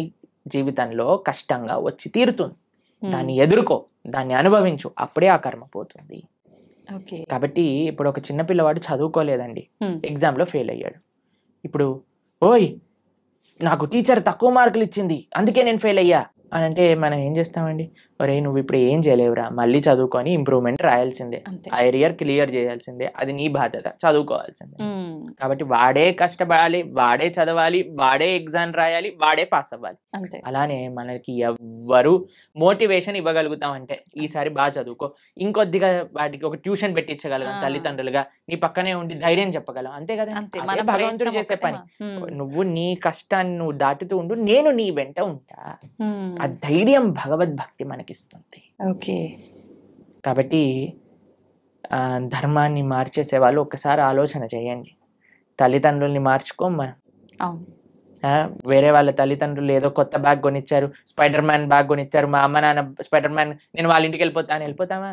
జీవితంలో కష్టంగా వచ్చి తీరుతుంది. దాన్ని ఎదుర్కో, దాన్ని అనుభవించు, అప్పుడే ఆ కర్మ పోతుంది. కాబట్టి ఇప్పుడు ఒక చిన్న పిల్లవాడు చదువుకోలేదండి, ఎగ్జామ్ లో ఫెయిల్ అయ్యాడు. ఇప్పుడు ఓయ్ నాకు టీచర్ తక్కువ మార్కులు ఇచ్చింది అందుకే నేను ఫెయిల్ అయ్యా అని అంటే మనం ఏం చేస్తామండి, ఒరే నువ్వు ఇప్పుడు ఏం చేయలేవురా, మళ్ళీ చదువుకొని ఇంప్రూవ్మెంట్ రాయాల్సిందే, ఆ ఇయర్ క్లియర్ చేయాల్సిందే, అది నీ బాధ్యత, చదువుకోవాల్సిందే. కాబట్టి వాడే కష్టపడాలి, వాడే చదవాలి, వాడే ఎగ్జామ్ రాయాలి, వాడే పాస్ అవ్వాలి. అలానే మనకి ఎవ్వరు మోటివేషన్ ఇవ్వగలుగుతామంటే ఈసారి బాగా చదువుకో, ఇంకొద్దిగా వాటికి ఒక ట్యూషన్ పెట్టించగలం తల్లిదండ్రులుగా, నీ పక్కనే ఉండి ధైర్యం చెప్పగలం, అంతే కదా భగవంతుడు చేసే పని. నువ్వు నీ కష్టాన్ని నువ్వు దాటుతూ ఉండు, నేను నీ వెంట ఉంటా. ఆ ధైర్యం భగవద్భక్తి మనకిస్తుంది. కాబట్టి ధర్మాన్ని మార్చేసే వాళ్ళు ఒక్కసారి ఆలోచన చేయండి. తల్లిదండ్రుల్ని మార్చుకోం మనం. వేరే వాళ్ళ తల్లిదండ్రులు ఏదో కొత్త బ్యాగ్ కొనిచ్చారు, స్పైడర్ మ్యాన్ బ్యాగ్ కొనిచ్చారు, మా అమ్మ నాన్న స్పైడర్ మ్యాన్ నేను వాళ్ళ ఇంటికి వెళ్ళిపోతాను, వెళ్ళిపోతామా?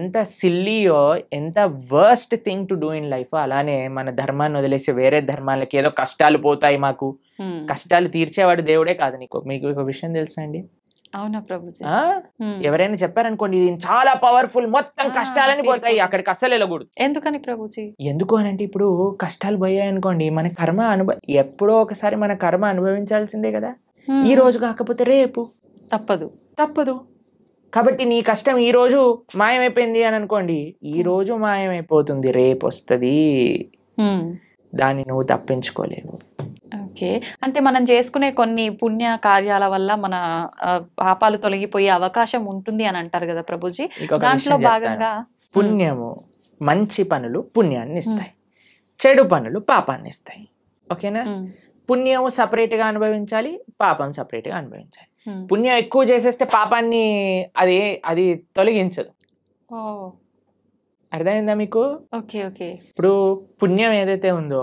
ఎంత సిల్లీయో, ఎంత worst thing to do in life. అలానే మన ధర్మాన్ని వదిలేసి వేరే ధర్మాలకి ఏదో కష్టాలు పోతాయి, మాకు కష్టాలు తీర్చేవాడు దేవుడే కాదు. మీకు ఒక విషయం తెలుసా అండి? అవునా ప్రభుజీ? ఎవరైనా చెప్పారనుకోండి ఇది చాలా పవర్ఫుల్, మొత్తం కష్టాలని పోతాయి, అక్కడికి అస్సలు వెళ్ళకూడదు. ఎందుకని ప్రభుజీ? ఎందుకు అని అంటే ఇప్పుడు కష్టాలు పోయాయి అనుకోండి, మన కర్మ ఎప్పుడో ఒకసారి మన కర్మ అనుభవించాల్సిందే కదా. ఈ రోజు కాకపోతే రేపు తప్పదు. కాబట్టి నీ కష్టం ఈ రోజు మాయమైపోయింది అని అనుకోండి, ఈ రోజు మాయమైపోతుంది, రేపు వస్తుంది, దాన్ని నువ్వు తప్పించుకోలేవు. ఓకే. అంటే మనం చేసుకునే కొన్ని పుణ్య కార్యాల వల్ల మన పాపాలు తొలగిపోయే అవకాశం ఉంటుంది అని అంటారు కదా ప్రభుజీ. దాంట్లో భాగంగా పుణ్యము, మంచి పనులు పుణ్యాన్ని ఇస్తాయి, చెడు పనులు పాపాన్ని ఇస్తాయి. ఓకేనా? పుణ్యం సపరేట్ గా అనుభవించాలి, పాపం సపరేట్ గా అనుభవించాలి. పుణ్యం ఎక్కువ చేసేస్తే పాపాన్ని అది తొలగించదు. అర్థమైందా మీకు? Okay okay. ఇప్పుడు పుణ్యం ఏదైతే ఉందో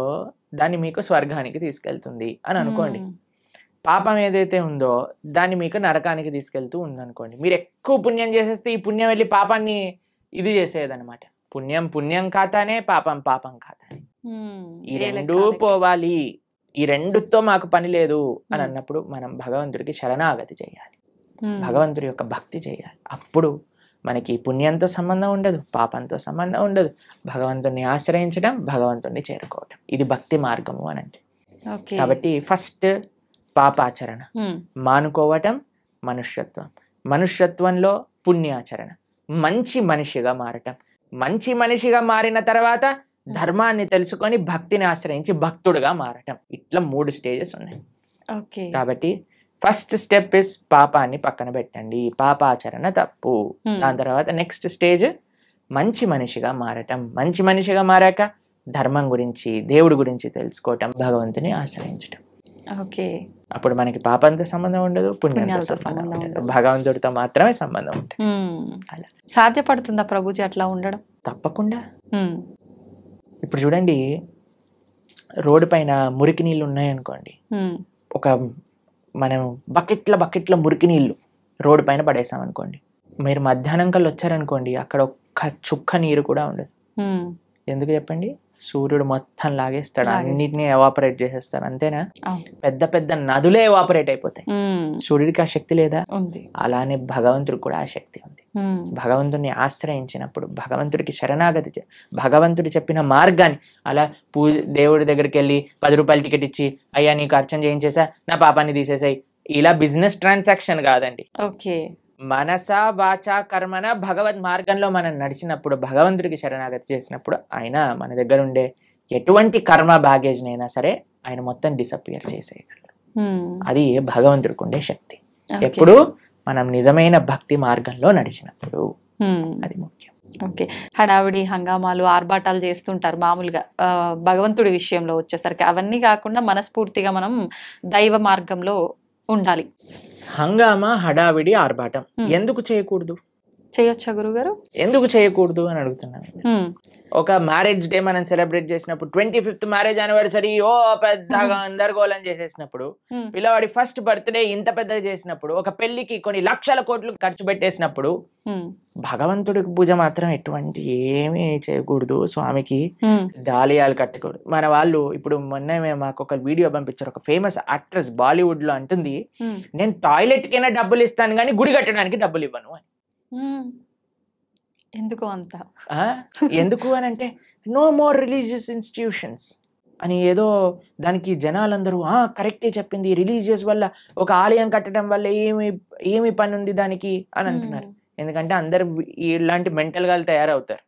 దాన్ని మీకు స్వర్గానికి తీసుకెళ్తుంది అని అనుకోండి, పాపం ఏదైతే ఉందో దాన్ని మీకు నరకానికి తీసుకెళ్తూ ఉందనుకోండి. మీరు ఎక్కువ పుణ్యం చేసేస్తే ఈ పుణ్యం వెళ్ళి పాపాన్ని ఇది చేసేదన్నమాట. పుణ్యం పుణ్యం ఖాతానే, పాపం పాపం ఖాతానే. ఈ రెండూ పోవాలి, ఈ రెండుతో మాకు పని లేదు అని అన్నప్పుడు మనం భగవంతుడికి శరణాగతి చేయాలి, భగవంతుడి యొక్క భక్తి చేయాలి. అప్పుడు మనకి పుణ్యంతో సంబంధం ఉండదు, పాపంతో సంబంధం ఉండదు. భగవంతుడిని ఆశ్రయించడం, భగవంతుడిని చేరుకోవటం, ఇది భక్తి మార్గము అని అంటే. కాబట్టి ఫస్ట్ పాపాచరణ మానుకోవటం మనుష్యత్వం, మనుష్యత్వంలో పుణ్యాచరణ, మంచి మనిషిగా మారటం, మంచి మనిషిగా మారిన తర్వాత ధర్మాన్ని తెలుసుకొని భక్తిని ఆశ్రయించి భక్తుడుగా మారటం. ఇట్లా 3 స్టేజెస్ ఉన్నాయి. కాబట్టి ఫస్ట్ స్టెప్ ఇస్ పాపాన్ని పక్కన పెట్టండి, పాపాచరణ తప్పు. దాని తర్వాత నెక్స్ట్ స్టేజ్ మంచి మనిషిగా మారటం, మంచి మనిషిగా మారాక ధర్మం గురించి, దేవుడి గురించి తెలుసుకోవటం, భగవంతుని ఆశ్రయించటం. అప్పుడు మనకి పాపంతో సంబంధం ఉండదు, పుణ్యంతో సంబంధం ఉండదు, భగవంతుడితో మాత్రమే సంబంధం ఉంటుంది. అలా సాధ్యపడుతుందా ప్రభుజీ అట్లా ఉండడం? తప్పకుండా. ఇప్పుడు చూడండి, రోడ్డు పైన మురికి నీళ్ళు ఉన్నాయనుకోండి, ఒక మనం బకెట్ల మురికి నీళ్ళు రోడ్డు పైన పడేసాం అనుకోండి, మీరు మధ్యాహ్నం కల్లా వచ్చారనుకోండి, అక్కడ ఒక్క చుక్క నీరు కూడా ఉండదు. ఎందుకు చెప్పండి? సూర్యుడు మొత్తం లాగేస్తాడు, అన్నిటినీ ఎవాపరేట్ చేసేస్తాడు, అంతేనా? పెద్ద పెద్ద నదులే ఎవాపరేట్ అయిపోతాయి. సూర్యుడికి ఆ శక్తి లేదా? అలానే భగవంతుడికి కూడా ఆ శక్తి ఉంది. భగవంతుడిని ఆశ్రయించినప్పుడు, భగవంతుడికి శరణాగతి, భగవంతుడు చెప్పిన మార్గాన్ని, అలా దేవుడి దగ్గరికి వెళ్ళి 10 రూపాయల టికెట్ ఇచ్చి, అయ్యా నీకు అర్చన చేయించేసా, నా పాపాన్ని తీసేసాయి, ఇలా బిజినెస్ ట్రాన్సాక్షన్ కాదండి. మనస వాచ కర్మన భగవద్ మార్గంలో మనం నడిచినప్పుడు, భగవంతుడికి శరణాగతి చేసినప్పుడు, ఆయన మన దగ్గర ఉండే ఎటువంటి కర్మ బ్యాగేజ్ నైనా సరే ఆయన మొత్తం డిసపియర్ చేసేయగలరు. అది భగవంతుడికి ఉండే శక్తి. ఎప్పుడు మనం నిజమైన భక్తి మార్గంలో నడిచినప్పుడు, అది ముఖ్యం. ఓకే. హడావిడి హంగామాలు ఆర్భాటాలు చేస్తుంటారు మామూలుగా భగవంతుడి విషయంలో వచ్చేసరికి, అవన్నీ కాకుండా మనస్ఫూర్తిగా మనం దైవ మార్గంలో ఉండాలి. హంగామా, హడావిడి, ఆర్భాటం ఎందుకు చేయకూడదు? చేయొచ్చా గురుగారు? ఎందుకు చేయకూడదు అని అడుగుతున్నాను. ఒక మ్యారేజ్ డే మనం సెలబ్రేట్ చేసినప్పుడు, 25th మ్యారేజ్ యానివర్సరీ ఓ పెద్దగా గందరగోళం చేసేసినప్పుడు, పిల్లవాడి ఫస్ట్ బర్త్డే ఇంత పెద్దగా చేసినప్పుడు, ఒక పెళ్లికి కొన్ని లక్షల కోట్లు ఖర్చు పెట్టేసినప్పుడు, భగవంతుడికి పూజ మాత్రం ఎటువంటి ఏమీ చేయకూడదు, స్వామికి దాలియాలు కట్టకూడదు. మన వాళ్ళు ఇప్పుడు మొన్న మాకు ఒక వీడియో పంపించారు, ఒక ఫేమస్ యాక్ట్రెస్ బాలీవుడ్ లో అంటుంది, నేను టాయిలెట్ కైనా డబ్బులు ఇస్తాను కానీ గుడి కట్టడానికి డబ్బులు ఇవ్వను అని. ఎందుకు అంత? ఎందుకు అని అంటే, నో మోర్ రిలీజియస్ ఇన్స్టిట్యూషన్స్ అని ఏదో దానికి జనాలందరూ కరెక్టే చెప్పింది, రిలీజియస్ వల్ల ఒక ఆలయం కట్టడం వల్ల ఏమి పని ఉంది దానికి అని అంటున్నారు. ఎందుకంటే అందరు ఇలాంటి మెంటల్ గా తయారవుతారు.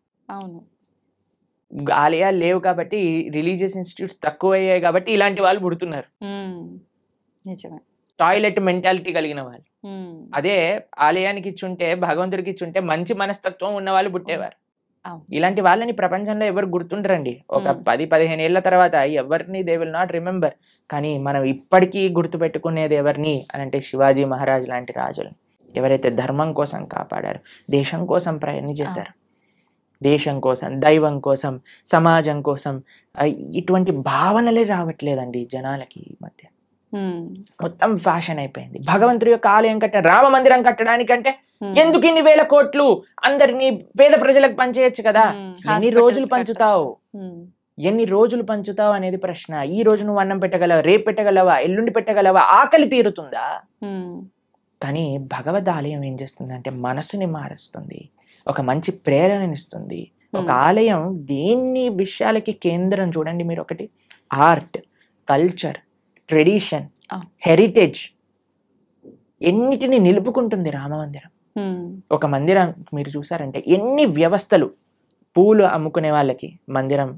ఆలయాలు లేవు కాబట్టి, రిలీజియస్ ఇన్స్టిట్యూట్స్ తక్కువ అయ్యాయి కాబట్టి ఇలాంటి వాళ్ళు పుడుతున్నారు, టాయిలెట్ మెంటాలిటీ కలిగిన వాళ్ళు. అదే ఆలయానికి ఇచ్చుంటే, భగవంతుడికి ఇచ్చుంటే మంచి మనస్తత్వం ఉన్న వాళ్ళు పుట్టేవారు. ఇలాంటి వాళ్ళని ప్రపంచంలో ఎవరు గుర్తుండరండి. ఒక 10-15 ఏళ్ల తర్వాత ఎవరిని దే విల్ నాట్ రిమెంబర్. కానీ మనం ఇప్పటికీ గుర్తు పెట్టుకునేది ఎవరిని అని అంటే, శివాజీ మహారాజ్ లాంటి రాజులని, ఎవరైతే ధర్మం కోసం కాపాడారు, దేశం కోసం ప్రయత్నం చేశారు, దేశం కోసం, దైవం కోసం, సమాజం కోసం. ఇటువంటి భావనలే రావట్లేదండి జనాలకి ఈ మధ్య. మొత్తం ఫ్యాషన్ అయిపోయింది. భగవంతుడి యొక్క ఆలయం రామ మందిరం కట్టడానికంటే ఎందుకు ఇన్ని వేల కోట్లు, అందరినీ పేద ప్రజలకు పంచేయచ్చు కదా. ఎన్ని రోజులు పంచుతావు అనేది ప్రశ్న. ఈ రోజు నువ్వు అన్నం పెట్టగలవా, రేపు పెట్టగలవా, ఎల్లుండి పెట్టగలవా, ఆకలి తీరుతుందా? కానీ భగవద్ ఆలయం ఏం చేస్తుంది అంటే మనసుని మారుస్తుంది, ఒక మంచి ప్రేరణనిస్తుంది. ఒక ఆలయం దేన్ని విషయాలకి కేంద్రం చూడండి మీరు. ఒకటి ఆర్ట్, కల్చర్, ట్రెడిషన్, హెరిటేజ్, ఎన్నిటిని నిలుపుకుంటుంది రామమందిరం. ఒక మందిరం మీరు చూసారంటే ఎన్ని వ్యవస్థలు, పూలు అమ్ముకునే వాళ్ళకి మందిరం,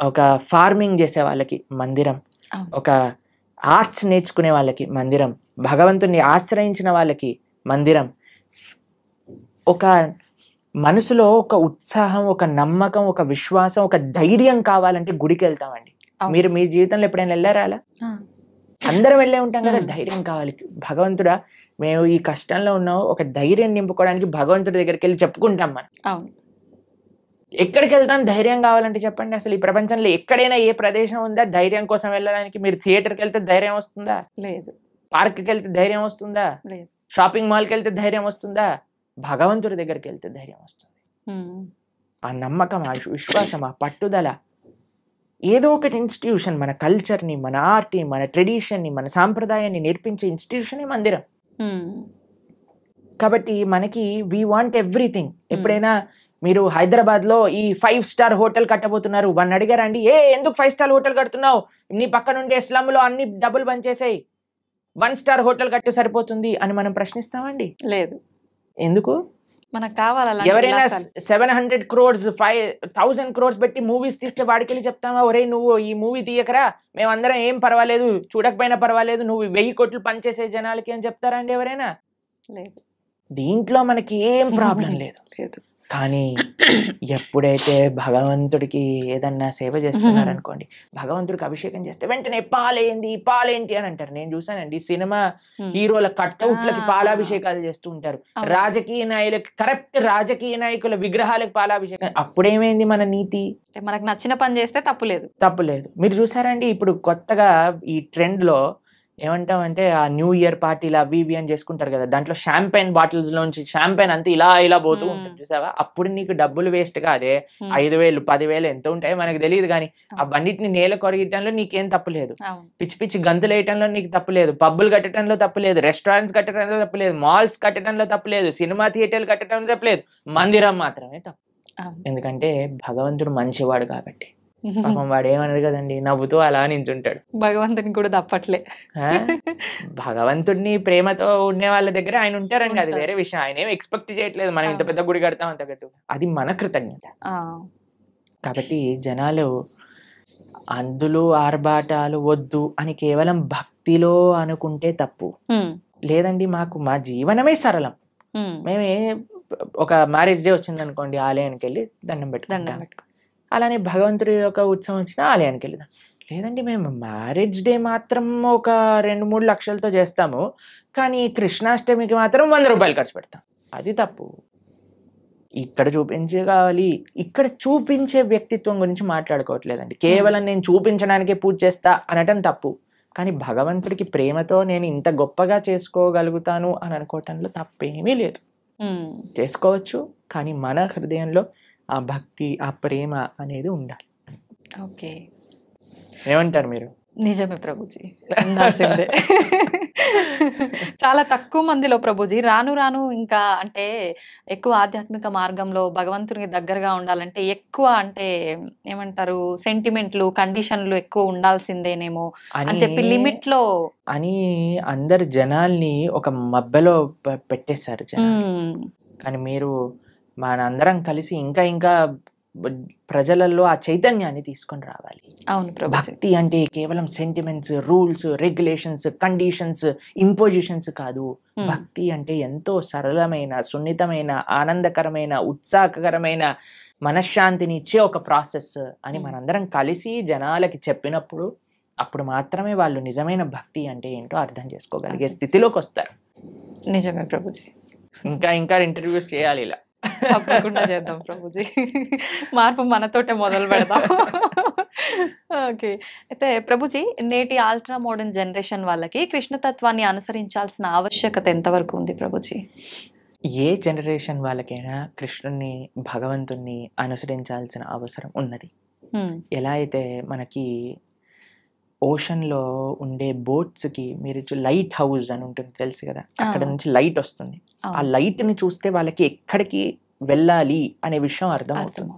ఒక ఫార్మింగ్ చేసే వాళ్ళకి మందిరం, ఒక ఆర్ట్స్ నేర్చుకునే వాళ్ళకి మందిరం, భగవంతుని ఆశ్రయించిన వాళ్ళకి మందిరం, ఒక మనసులో ఒక ఉత్సాహం, ఒక నమ్మకం, ఒక విశ్వాసం, ఒక ధైర్యం కావాలంటే గుడికి వెళ్తామండి. మీరు మీ జీవితంలో ఎప్పుడైనా వెళ్ళారా అలా? అందరం వెళ్ళే ఉంటాం కదా. ధైర్యం కావాలి. భగవంతుడా మేము ఈ కష్టంలో ఉన్నాం, ఒక ధైర్యం నింపుకోవడానికి భగవంతుడి దగ్గరికి వెళ్ళి చెప్పుకుంటాం మనం. ఎక్కడికి వెళ్తాం ధైర్యం కావాలంటే చెప్పండి. అసలు ఈ ప్రపంచంలో ఎక్కడైనా ఏ ప్రదేశం ఉందా ధైర్యం కోసం వెళ్ళడానికి? మీరు థియేటర్కి వెళ్తే ధైర్యం వస్తుందా? లేదు. పార్క్కి వెళ్తే ధైర్యం వస్తుందా? లేదు. షాపింగ్ మాల్కి వెళ్తే ధైర్యం వస్తుందా? భగవంతుడి దగ్గరికి వెళ్తే ధైర్యం వస్తుంది. ఆ నమ్మకం, ఆ విశ్వాసం, ఆ పట్టుదల. ఏదో ఒక ఇన్స్టిట్యూషన్ మన కల్చర్ని, మన ఆర్ట్ని, మన ట్రెడిషన్ని, మన సాంప్రదాయాన్ని నేర్పించే ఇన్స్టిట్యూషనే మందిరం. కాబట్టి మనకి వీ వాంట్ ఎవ్రీథింగ్. ఎప్పుడైనా మీరు హైదరాబాద్ లో ఈ 5 స్టార్ హోటల్ కట్టబోతున్నారు, వాడిని అడిగారండి, ఎందుకు 5 స్టార్ హోటల్ కడుతున్నావు? నీ పక్క నుండి స్లమ్ లో అన్ని డబ్బులు బంచేసాయి, 1 స్టార్ హోటల్ కట్టి సరిపోతుంది అని మనం ప్రశ్నిస్తామండి? లేదు. ఎందుకు? మనకు కావాలి. ఎవరైనా 700 crores 5,000 crores పెట్టి మూవీస్ తీస్తే వాడికి వెళ్ళి చెప్తామా, ఒరే నువ్వు ఈ మూవీ తీయకరా, మేమందరం ఏం పర్వాలేదు, చూడకపోయినా పర్వాలేదు, నువ్వు 1000 కోట్లు పనిచేసే జనాలకి అని చెప్తారా అండి ఎవరైనా? లేదు. దీంట్లో మనకి ఏం ప్రాబ్లం లేదు. కానీ ఎప్పుడైతే భగవంతుడికి ఏదన్నా సేవ చేస్తున్నారు అనుకోండి, భగవంతుడికి అభిషేకం చేస్తే వెంటనే పాలేంటి అని అంటారు. నేను చూసానండి, సినిమా హీరోల కట్అవుట్లకి పాలాభిషేకాలు చేస్తూ ఉంటారు. రాజకీయ నాయకులకి, కరెక్ట్ రాజకీయ నాయకుల విగ్రహాలకు పాలాభిషేకం. అప్పుడేమైంది మన నీతి? మనకు నచ్చిన పని చేస్తే తప్పులేదు. మీరు చూసారండి ఇప్పుడు కొత్తగా ఈ ట్రెండ్ లో ఏమంటామంటే ఆ న్యూ ఇయర్ పార్టీలు అవి ఇవి అని చేసుకుంటారు కదా, దాంట్లో షాంపైన్ బాటిల్స్ లోంచి షాంపైన్ అంతా ఇలా పోతూ ఉంటుంది చూసావా? అప్పుడు నీకు డబ్బులు వేస్ట్ కాదే, 5,000 10,000 ఎంత ఉంటాయో మనకు తెలియదు, కానీ ఆ బండిటిని నేల కొరగటంలో నీకేం తప్పులేదు, పిచ్చి గంతులు వేయటంలో నీకు తప్పులేదు, పబ్బులు కట్టడంలో తప్పులేదు, రెస్టారెంట్స్ కట్టడంలో తప్పులేదు, మాల్స్ కట్టడంలో తప్పులేదు, సినిమా థియేటర్లు కట్టడంలో తప్పులేదు, మందిరం మాత్రమే తప్పు. ఎందుకంటే భగవంతుడు మంచివాడు కాబట్టి. పాపం వాడు ఏమన్నది కదండి, నవ్వుతూ అలా నించుంటాడు. భగవంతుని కూడా తప్పట్లే. భగవంతుడిని ప్రేమతో ఉండే వాళ్ళ దగ్గర ఆయన ఉంటారండి, అది వేరే విషయం. ఆయన ఏం ఎక్స్పెక్ట్ చేయట్లేదు మనం ఇంత పెద్ద గుడి కడతాం అంత కట్టు, అది మన కృతజ్ఞత. కాబట్టి జనాలు అందులో ఆర్భాటాలు వద్దు అని కేవలం భక్తిలో అనుకుంటే తప్పు. లేదండి మాకు మా జీవనమే సరళం, మేమే ఒక మ్యారేజ్ డే వచ్చింది అనుకోండి, ఆలయానికి వెళ్ళి దండం పెట్టుకుంటాం. అలానే భగవంతుడి యొక్క ఉత్సవం వచ్చిన ఆలయానికి వెళ్దాం. లేదండి మేము మ్యారేజ్ డే మాత్రం ఒక 2-3 లక్షలతో చేస్తాము, కానీ కృష్ణాష్టమికి మాత్రం 100 రూపాయలు ఖర్చు పెడతాం. అది తప్పు. ఇక్కడ ఇక్కడ చూపించే వ్యక్తిత్వం గురించి మాట్లాడుకోవట్లేదండి. కేవలం నేను చూపించడానికే పూజ చేస్తా అనటం తప్పు. కానీ భగవంతుడికి ప్రేమతో నేను ఇంత గొప్పగా చేసుకోగలుగుతాను అని అనుకోవటంలో తప్పేమీ లేదు. చేసుకోవచ్చు, కానీ మన హృదయంలో ఆ భక్తి, ఆ ప్రేమ అనేది ఉండాలి. ఓకే, ఏమంటారు మీరు? నిజమే ప్రభుజీ, ఉండాల్సిందే. చాలా తక్కువ మందిలో ప్రభుజీ రాను ఇంకా అంటే ఎక్కువ ఆధ్యాత్మిక మార్గంలో భగవంతునికి దగ్గరగా ఉండాలంటే ఎక్కువ అంటే ఏమంటారు సెంటిమెంట్లు, కండిషన్లు ఎక్కువ ఉండాల్సిందేనేమో అని చెప్పి లిమిట్ లో అని అందరు జనాల్ని ఒక మబ్బలో పెట్టేశారు. కానీ మీరు మనందరం కలిసి ఇంకా ప్రజలలో ఆ చైతన్యాన్ని తీసుకొని రావాలి. అవును, భక్తి అంటే కేవలం sentiments, rules, regulations, conditions, impositions కాదు. భక్తి అంటే ఎంతో సరళమైన, సున్నితమైన, ఆనందకరమైన, ఉత్సాహకరమైన, మనశ్శాంతిని ఇచ్చే ఒక ప్రాసెస్ అని మనందరం కలిసి జనాలకి చెప్పినప్పుడు అప్పుడు మాత్రమే వాళ్ళు నిజమైన భక్తి అంటే ఏంటో అర్థం చేసుకోగలిగే స్థితిలోకి వస్తారు. నిజమే ప్రభుజీ. ఇంకా ఇంటర్వ్యూస్ చేయాలి ఇలా. తప్పకుండా చేద్దాం ప్రభుజీ, మార్పు మనతోటే మొదలు పెడదాం. ఓకే, అయితే ప్రభుజీ నేటి అల్ట్రా మోడర్న్ జనరేషన్ వాళ్ళకి కృష్ణతత్వాన్ని అనుసరించాల్సిన ఆవశ్యకత ఎంతవరకు ఉంది ప్రభుజీ? ఏ జనరేషన్ వాళ్ళకైనా కృష్ణుని, భగవంతుణ్ణి అనుసరించాల్సిన అవసరం ఉన్నది. ఎలా అయితే మనకి ఓషన్ లో ఉండే బోట్స్ కి మీరు లైట్ హౌస్ అని ఉంటుంది తెలుసు కదా, అక్కడ నుంచి లైట్ వస్తుంది. ఆ లైట్ ని చూస్తే వాళ్ళకి ఎక్కడికి వెళ్ళాలి అనే విషయం అర్థం అవుతుంది.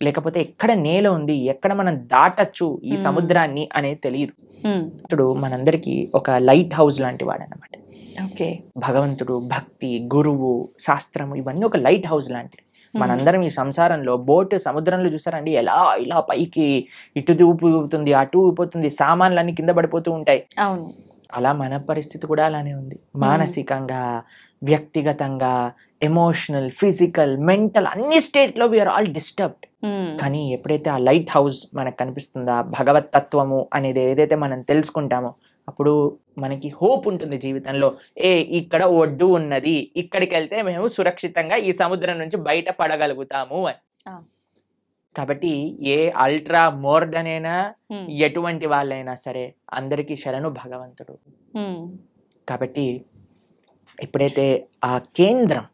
లేకపోతే ఎక్కడ నేల ఉంది, ఎక్కడ మనం దాటచ్చు ఈ సముద్రాన్ని అనేది తెలియదు. ఇప్పుడు మనందరికి ఒక లైట్ హౌస్ లాంటి వాడు అన్నమాట. భగవంతుడు, భక్తి, గురువు, శాస్త్రము ఇవన్నీ ఒక లైట్ హౌస్ లాంటివి. మనందరం ఈ సంసారంలో బోట్ సముద్రంలో చూసారండి, ఎలా ఇలా పైకి ఇటు ఊపుతుంది అటు ఊపుతుంది, సామాన్లన్నీ కింద పడిపోతూ ఉంటాయి. అలా మన పరిస్థితి కూడా అలానే ఉంది. మానసికంగా, వ్యక్తిగతంగా, ఎమోషనల్, ఫిజికల్, మెంటల్ అన్ని స్టేట్ లో వీఆర్ ఆల్ డిస్టర్బ్డ్. కానీ ఎప్పుడైతే ఆ లైట్ హౌస్ మనకు కనిపిస్తుందో, భగవత్ తత్వము అనేది ఏదైతే మనం తెలుసుకుంటామో, అప్పుడు మనకి హోప్ ఉంటుంది జీవితంలో. ఇక్కడ ఒడ్డు ఉన్నది, ఇక్కడికి వెళ్తే మేము సురక్షితంగా ఈ సముద్రం నుంచి బయట పడగలుగుతాము అని. కాబట్టి ఏ అల్ట్రా మోర్డన్ అయినా, ఎటువంటి వాళ్ళైనా సరే, అందరికీ శరణు భగవంతుడు. కాబట్టి ఎప్పుడైతే ఆ కేంద్రం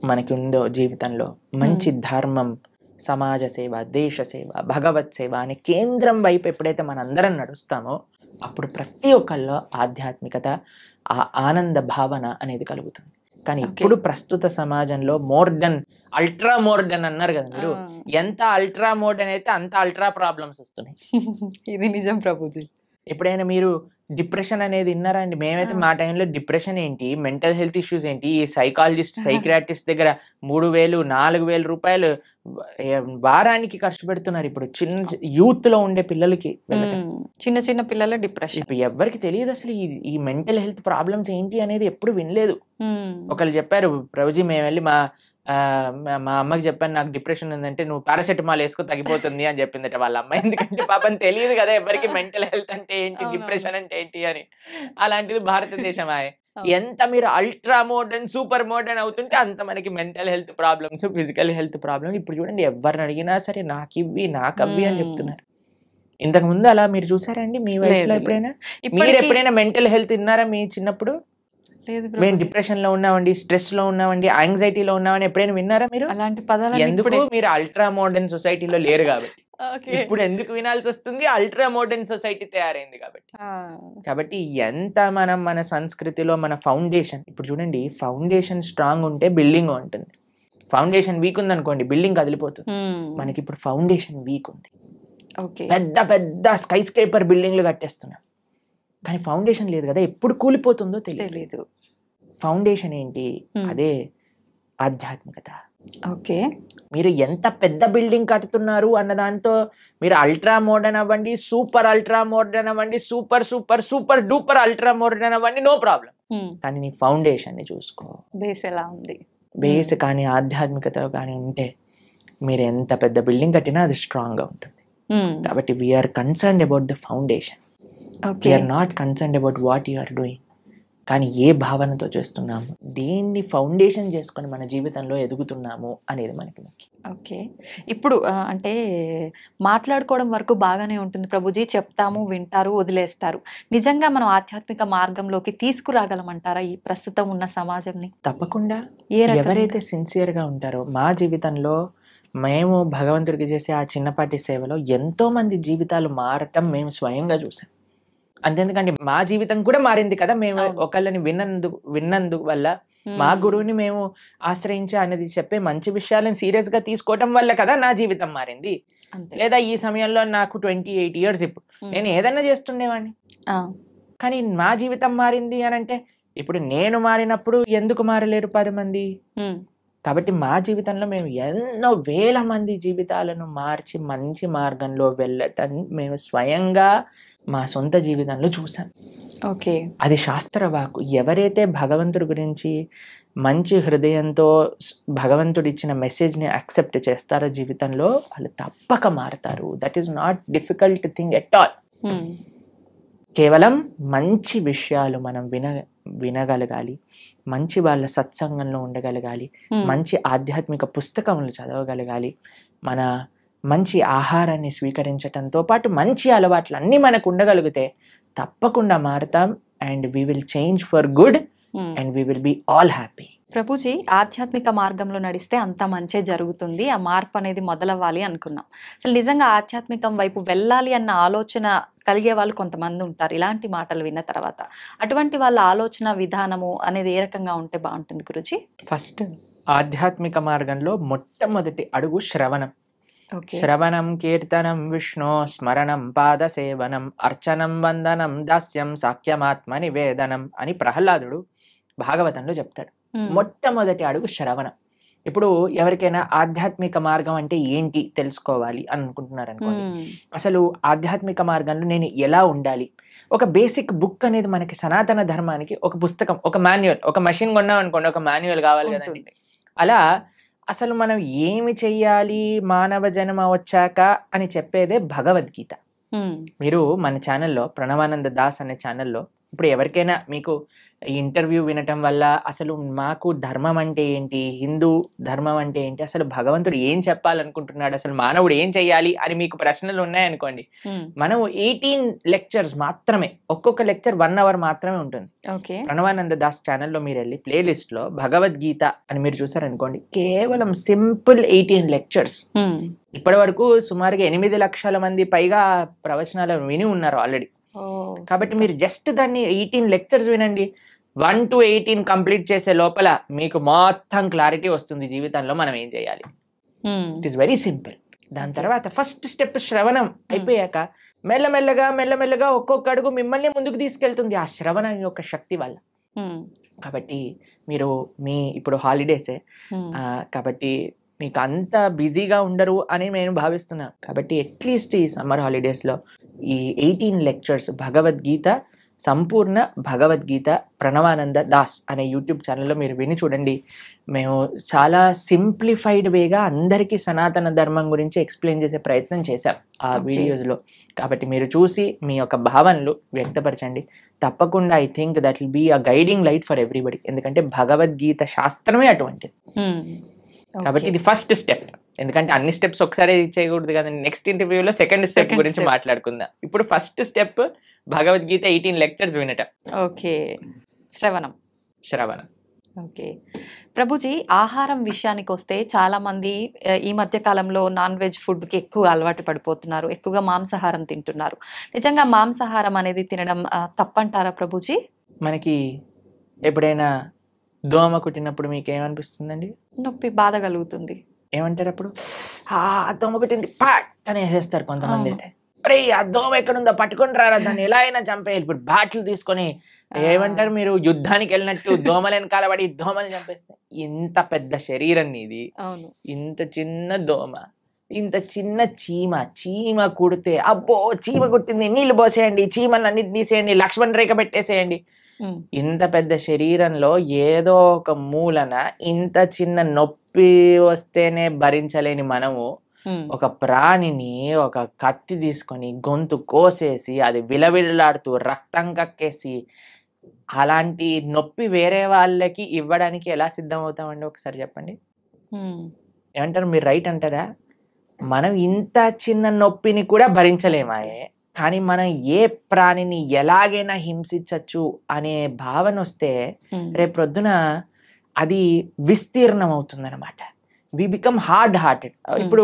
మనకి ఉందో జీవితంలో, మంచి ధర్మం, సమాజ సేవ, దేశ సేవ, భగవత్ సేవ అనే కేంద్రం వైపు ఎప్పుడైతే మనందరం నడుస్తామో, అప్పుడు ప్రతి ఒక్కళ్ళలో ఆధ్యాత్మికత, ఆ ఆనంద భావన అనేది కలుగుతుంది. కానీ ఇప్పుడు ప్రస్తుత సమాజంలో మోర్డన్, అల్ట్రా మోర్డన్ అన్నారు కదా మీరు, ఎంత అల్ట్రా మోర్డన్ అయితే అంత అల్ట్రా ప్రాబ్లమ్స్ వస్తున్నాయి. ఇది నిజం ప్రభుజీ. ఎప్పుడైనా మీరు డిప్రెషన్ అనేది విన్నారా అండి? మేమైతే మా టైంలో డిప్రెషన్ ఏంటి, మెంటల్ హెల్త్ ఇష్యూస్ ఏంటి, ఈ సైకాలజిస్ట్, సైకియాట్రిస్ట్ దగ్గర 3,000, 4,000 రూపాయలు వారానికి ఖర్చు పెడుతున్నారు ఇప్పుడు చిన్న యూత్ లో ఉండే పిల్లలకి. చిన్న చిన్న పిల్లల డిప్రెషన్. ఇప్పుడు ఎవరికి తెలియదు అసలు ఈ మెంటల్ హెల్త్ ప్రాబ్లమ్స్ ఏంటి అనేది, ఎప్పుడు వినలేదు. ఒకళ్ళు చెప్పారు, ప్రభుజీ మేము వెళ్ళి మా అమ్మకి చెప్పాను నాకు డిప్రెషన్ ఉందంటే, నువ్వు పారాసెటమాల్ వేసుకో తగ్గిపోతుంది అని చెప్పిందట వాళ్ళ అమ్మ. ఎందుకంటే పాపం తెలియదు కదా ఎవరికి మెంటల్ హెల్త్ అంటే ఏంటి, డిప్రెషన్ అంటే ఏంటి అని. అలాంటిది భారతదేశం ఎంత మీరు అల్ట్రా మోడర్న్, సూపర్ మోడర్న్ అవుతుంటే అంత మనకి mental health problems, physical health problems. ఇప్పుడు చూడండి, ఎవరిని అడిగినా సరే నాకు ఇవి, నాకు అవి అని చెప్తున్నారు. ఇంతకు ముందు అలా మీరు చూసారండి మీ వయసులో? ఎప్పుడైనా మీరు ఎప్పుడైనా మెంటల్ హెల్త్ విన్నారా మీ చిన్నప్పుడు? మేము డిప్రెషన్ లో ఉన్నామండి, స్ట్రెస్ లో ఉన్నామండి, యాంగ్జైటీలో ఉన్నామని ఎప్పుడైనా విన్నారా మీరు? అలాంటి పదాలు ఎందుకు? మీరు అల్ట్రా మోడర్న్ సొసైటీలో లేరు కాబట్టి. ఇప్పుడు ఎందుకు వినాల్సి వస్తుంది? అల్ట్రా మోడర్న్ సొసైటీ తయారైంది కాబట్టి. కాబట్టి ఎంత మనం మన సంస్కృతిలో మన ఫౌండేషన్, ఇప్పుడు చూడండి, ఫౌండేషన్ స్ట్రాంగ్ ఉంటే బిల్డింగ్ ఉంటుంది. ఫౌండేషన్ వీక్ ఉంది అనుకోండి, బిల్డింగ్ కదిలిపోతుంది. మనకి ఇప్పుడు ఫౌండేషన్ వీక్ ఉంది. పెద్ద పెద్ద స్కై స్క్రేపర్ బిల్డింగ్లు కట్టేస్తున్నాం, కానీ ఫౌండేషన్ లేదు కదా, ఎప్పుడు కూలిపోతుందో తెలియదు. ఫౌండేషన్ ఏంటి? అదే ఆధ్యాత్మికత. మీరు ఎంత పెద్ద బిల్డింగ్ కట్టుతున్నారు అన్న దాంతో మీరు అల్ట్రా మోడర్న్ అవ్వండి, సూపర్ అల్ట్రా మోడర్న్ అవ్వండి, super super super duper ultra modern అవ్వండి, నో ప్రాబ్లం. కానీ నీ ఫౌండేషన్ ని చూసుకో, బేస్ ఎలా ఉంది. బేస్ కానీ ఆధ్యాత్మికత కానీ ఉంటే మీరు ఎంత పెద్ద బిల్డింగ్ కట్టినా అది స్ట్రాంగ్ గా ఉంటుంది. కాబట్టి we are concerned about the foundation. We are not concerned about what you are doing. కానీ ఏ భావనతో చేస్తున్నాము, దేన్ని ఫౌండేషన్ చేసుకొని మన జీవితంలో ఎదుగుతున్నాము అనేది మనకి ముఖ్యం. ఇప్పుడు అంటే మాట్లాడుకోవడం వరకు బాగానే ఉంటుంది ప్రభుజీ, చెప్తాము, వింటారు, వదిలేస్తారు. నిజంగా మనం ఆధ్యాత్మిక మార్గంలోకి తీసుకురాగలమంటారా ఈ ప్రస్తుతం ఉన్న సమాజంని? తప్పకుండా. ఎవరైతే సిన్సియర్ గా ఉంటారో, మా జీవితంలో మేము భగవంతుడికి చేసే ఆ చిన్నపాటి సేవలో ఎంతో మంది జీవితాలు మారటం మేము స్వయంగా చూసాం. అంతేందుకంటే మా జీవితం కూడా మారింది కదా, మేము ఒకళ్ళని విన్నందుకు వల్ల, మా గురువుని మేము ఆశ్రయించి అనేది చెప్పే మంచి విషయాలను సీరియస్ గా తీసుకోవటం వల్ల కదా నా జీవితం మారింది. లేదా ఈ సమయంలో నాకు 28 years, ఇప్పుడు నేను ఏదైనా చేస్తుండేవాడిని, కానీ మా జీవితం మారింది అని అంటే, ఇప్పుడు నేను మారినప్పుడు ఎందుకు మారలేరు 10 మంది? కాబట్టి మా జీవితంలో మేము ఎన్నో వేల మంది జీవితాలను మార్చి మంచి మార్గంలో వెళ్ళటం మేము స్వయంగా మా సొంత జీవితంలో చూసాం. అది శాస్త్రవాకు. ఎవరైతే భగవంతుడి గురించి మంచి హృదయంతో భగవంతుడు ఇచ్చిన మెసేజ్ ని యాక్సెప్ట్ చేస్తారో జీవితంలో, వాళ్ళు తప్పక మారతారు. That is not difficult thing at all. కేవలం మంచి విషయాలు మనం వినగలగాలి, మంచి వాళ్ళ సత్సంగంలో ఉండగలగాలి, మంచి ఆధ్యాత్మిక పుస్తకములు చదవగలగాలి, మన మంచి ఆహారాన్ని స్వీకరించటంతో పాటు మంచి అలవాట్లు అన్నీ మనకు ఉండగలిగితే తప్పకుండా మారుతాం. And we will change for good and we will be all happy. Prabhuji, ఆధ్యాత్మిక మార్గంలో నడిస్తే అంత మంచే జరుగుతుంది, ఆ మార్పు అనేది మొదలవ్వాలి అనుకున్నాం. అసలు నిజంగా ఆధ్యాత్మికం వైపు వెళ్ళాలి అన్న ఆలోచన కలిగే వాళ్ళు కొంతమంది ఉంటారు ఇలాంటి మాటలు విన్న తర్వాత. అటువంటి వాళ్ళ ఆలోచన విధానము అనేది ఏ రకంగా ఉంటే బాగుంటుంది గురుజీ? ఫస్ట్, ఆధ్యాత్మిక మార్గంలో మొట్టమొదటి అడుగు శ్రవణం. శ్రవణం కీర్తనం విష్ణు స్మరణం పాద సేవనం అర్చనం వందనం దాస్యం సాఖ్యమాత్మ నివేదనం అని ప్రహ్లాదుడు భాగవతంలో చెప్తాడు. మొట్టమొదటి అడుగు శ్రవణం. ఇప్పుడు ఎవరికైనా ఆధ్యాత్మిక మార్గం అంటే ఏంటి తెలుసుకోవాలి అని అనుకుంటున్నారు అనుకోండి, అసలు ఆధ్యాత్మిక మార్గంలో నేను ఎలా ఉండాలి, ఒక బేసిక్ బుక్ అనేది మనకి సనాతన ధర్మానికి ఒక పుస్తకం, ఒక మాన్యువల్, ఒక మెషిన్ కొన్నాం అనుకోండి ఒక మాన్యువల్ కావాలి కదండి. అలా అసలు మనం ఏమి చెయ్యాలి మానవ జన్మ వచ్చాక అని చెప్పేదే భగవద్గీత. మీరు మన ఛానల్లో ప్రణవానంద దాస్ అనే ఛానల్లో ఇప్పుడు ఎవరికైనా మీకు ఈ ఇంటర్వ్యూ వినటం వల్ల అసలు మాకు ధర్మం అంటే ఏంటి, హిందూ ధర్మం అంటే ఏంటి, అసలు భగవంతుడు ఏం చెప్పాలనుకుంటున్నాడు, అసలు మానవుడు ఏం చెయ్యాలి అని మీకు ప్రశ్నలు ఉన్నాయనుకోండి, మనం 18 లెక్చర్స్ మాత్రమే, ఒక్కొక్క లెక్చర్ 1 hour మాత్రమే ఉంటుంది. ప్రణవానంద దాస్ ఛానల్లో మీరు వెళ్ళి ప్లేలిస్ట్ లో భగవద్గీత అని మీరు చూసారనుకోండి, కేవలం సింపుల్ 18 లెక్చర్స్. ఇప్పటి వరకు సుమారుగా 8 లక్షల మంది పైగా ప్రవచనాలు విని ఉన్నారు ఆల్రెడీ. కాబట్టి మీరు జస్ట్ దాన్ని 18 లెక్చర్స్ వినండి, 1 to 18 కంప్లీట్ చేసే లోపల మీకు మొత్తం క్లారిటీ వస్తుంది జీవితంలో మనం ఏం చేయాలి. It is very simple. దాని తర్వాత ఫస్ట్ స్టెప్ శ్రవణం అయిపోయాక మెల్లమెల్లగా ఒక్కొక్క అడుగు మిమ్మల్ని ముందుకు తీసుకెళ్తుంది ఆ శ్రవణం యొక్క శక్తి వల్ల. కాబట్టి మీరు ఇప్పుడు హాలిడేసే కాబట్టి మీకు అంత బిజీగా ఉండరు అని నేను భావిస్తున్నాను. కాబట్టి అట్లీస్ట్ ఈ సమ్మర్ హాలిడేస్లో ఈ 18 లెక్చర్స్ భగవద్గీత, సంపూర్ణ భగవద్గీత ప్రణవానంద దాస్ అనే యూట్యూబ్ ఛానల్లో మీరు విని చూడండి. మేము చాలా సింప్లిఫైడ్ వేగా అందరికీ సనాతన ధర్మం గురించి ఎక్స్ప్లెయిన్ చేసే ప్రయత్నం చేశాం ఆ వీడియోస్లో. కాబట్టి మీరు చూసి మీ యొక్క భావనలు వ్యక్తపరచండి. తప్పకుండా I think that will be a guiding light for everybody. ఎందుకంటే భగవద్గీత శాస్త్రమే అటువంటిది. కాబట్టి ఇది ఫస్ట్ స్టెప్. ఎందుకంటే అన్ని స్టెప్స్ ఒకసారి చేయకూడదు కదండి. నెక్స్ట్ ఇంటర్వ్యూలో సెకండ్ స్టెప్ గురించి మాట్లాడుకుందాం. ఇప్పుడు ఫస్ట్ స్టెప్ భగవద్గీత 18 లెక్చర్స్ వినటం. ఓకే, శ్రవణం. ఓకే ప్రభుజీ, ఆహారం విషయానికి వస్తే చాలా మంది ఈ మధ్య కాలంలో నాన్ వెజ్ ఫుడ్ కి ఎక్కువ అలవాటు పడిపోతున్నారు, ఎక్కువగా మాంసాహారం తింటున్నారు. నిజంగా మాంసాహారం అనేది తినడం తప్పంటారా ప్రభుజీ? మనకి ఎప్పుడైనా దోమ కుట్టినప్పుడు మీకు ఏమనిపిస్తుందండి? నొప్పి, బాధ కలుగుతుంది. ఏమంటారు అప్పుడు? దోమ కుట్టింది పాట్ అని వేసేస్తారు కొంతమంది. అయితే అరే ఆ దోమ ఎక్కడుందో పట్టుకొని రారా, దాన్ని ఎలా అయినా చంపేయాలి. ఇప్పుడు బాటిల్ తీసుకొని ఏమంటారు, మీరు యుద్ధానికి వెళ్ళినట్టు దోమలు వెనకాల పడి దోమలు చంపేస్తే. ఇంత పెద్ద శరీరం నీది, ఇంత చిన్న దోమ, ఇంత చిన్న చీమ కుడితే అబ్బో చీమ కుట్టింది, నీళ్లు పోసేయండి, చీమలు అన్నిటి తీసేయండి, లక్ష్మణ్ రేఖ పెట్టేసేయండి. ఇంత పెద్ద శరీరంలో ఏదో ఒక మూలన ఇంత చిన్న నొప్పి వస్తేనే భరించలేని మనము ఒక ప్రాణిని ఒక కత్తి తీసుకొని గొంతు కోసేసి అది విలవిల్లాడుతూ రక్తం కక్కేసి అలాంటి నొప్పి వేరే వాళ్ళకి ఇవ్వడానికి ఎలా సిద్ధం అవుతామండి? ఒకసారి చెప్పండి. ఏమంటారు మీరు? రైట్ అంటారా? మనం ఇంత చిన్న నొప్పిని కూడా భరించలేమాయే, కానీ మనం ఏ ప్రాణిని ఎలాగైనా హింసించచ్చు అనే భావన వస్తే రేపొద్దున అది విస్తీర్ణం అవుతుందన్నమాట. We become hard hearted. ఇప్పుడు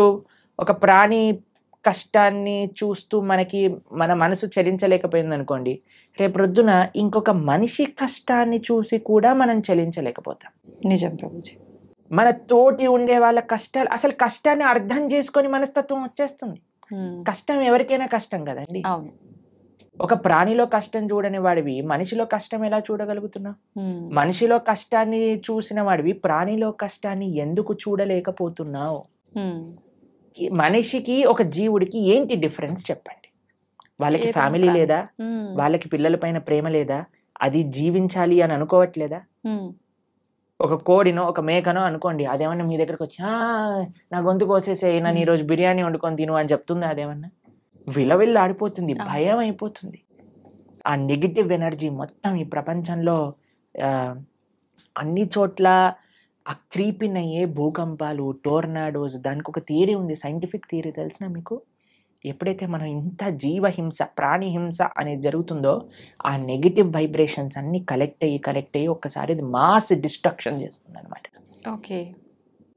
ఒక ప్రాణి కష్టాన్ని చూస్తూ మన మనసు చలించలేకపోయింది అనుకోండి, రేపొద్దున ఇంకొక మనిషి కష్టాన్ని చూసి కూడా మనం చలించలేకపోతాం. నిజం ప్రభుజీ. మన తోటి ఉండే వాళ్ళ కష్టాలు, అసలు కష్టాన్ని అర్థం చేసుకొని మనస్తత్వం వచ్చేస్తుంది. కష్టం ఎవరికైనా కష్టం కదండి. ఒక ప్రాణిలో కష్టం చూడని వాడివి మనిషిలో కష్టం ఎలా చూడగలుగుతున్నావు? మనిషిలో కష్టాన్ని చూసిన వాడివి ప్రాణిలో కష్టాన్ని ఎందుకు చూడలేకపోతున్నావు? మనిషికి ఒక జీవుడికి ఏంటి డిఫరెన్స్ చెప్పండి? వాళ్ళకి ఫ్యామిలీ లేదా? వాళ్ళకి పిల్లల పైన ప్రేమ లేదా? అది జీవించాలి అని అనుకోవట్లేదా? ఒక కోడినో ఒక మేకనో అనుకోండి, అదేమన్నా మీ దగ్గరకు వచ్చి నా గొంతు కోసేసే, నన్ను ఈరోజు బిర్యానీ వండుకొని తిను అని చెప్తుంది. అదేమన్నా విలవిల్లు ఆడిపోతుంది, భయం అయిపోతుంది. ఆ నెగిటివ్ ఎనర్జీ మొత్తం ఈ ప్రపంచంలో అన్ని చోట్ల ఆ క్రీపిన్ అయ్యే భూకంపాలు, టోర్నాడోస్, దానికి ఒక థియరీ ఉంది, సైంటిఫిక్ థియరీ తెలిసిన మీకు? ఎప్పుడైతే మనం ఇంత జీవహింస, ప్రాణిహింస అనేది జరుగుతుందో ఆ నెగిటివ్ వైబ్రేషన్స్ అన్ని కలెక్ట్ అయ్యి ఒక్కసారి అది మాస్ డిస్ట్రక్షన్ చేస్తుంది అనమాట. ఓకే.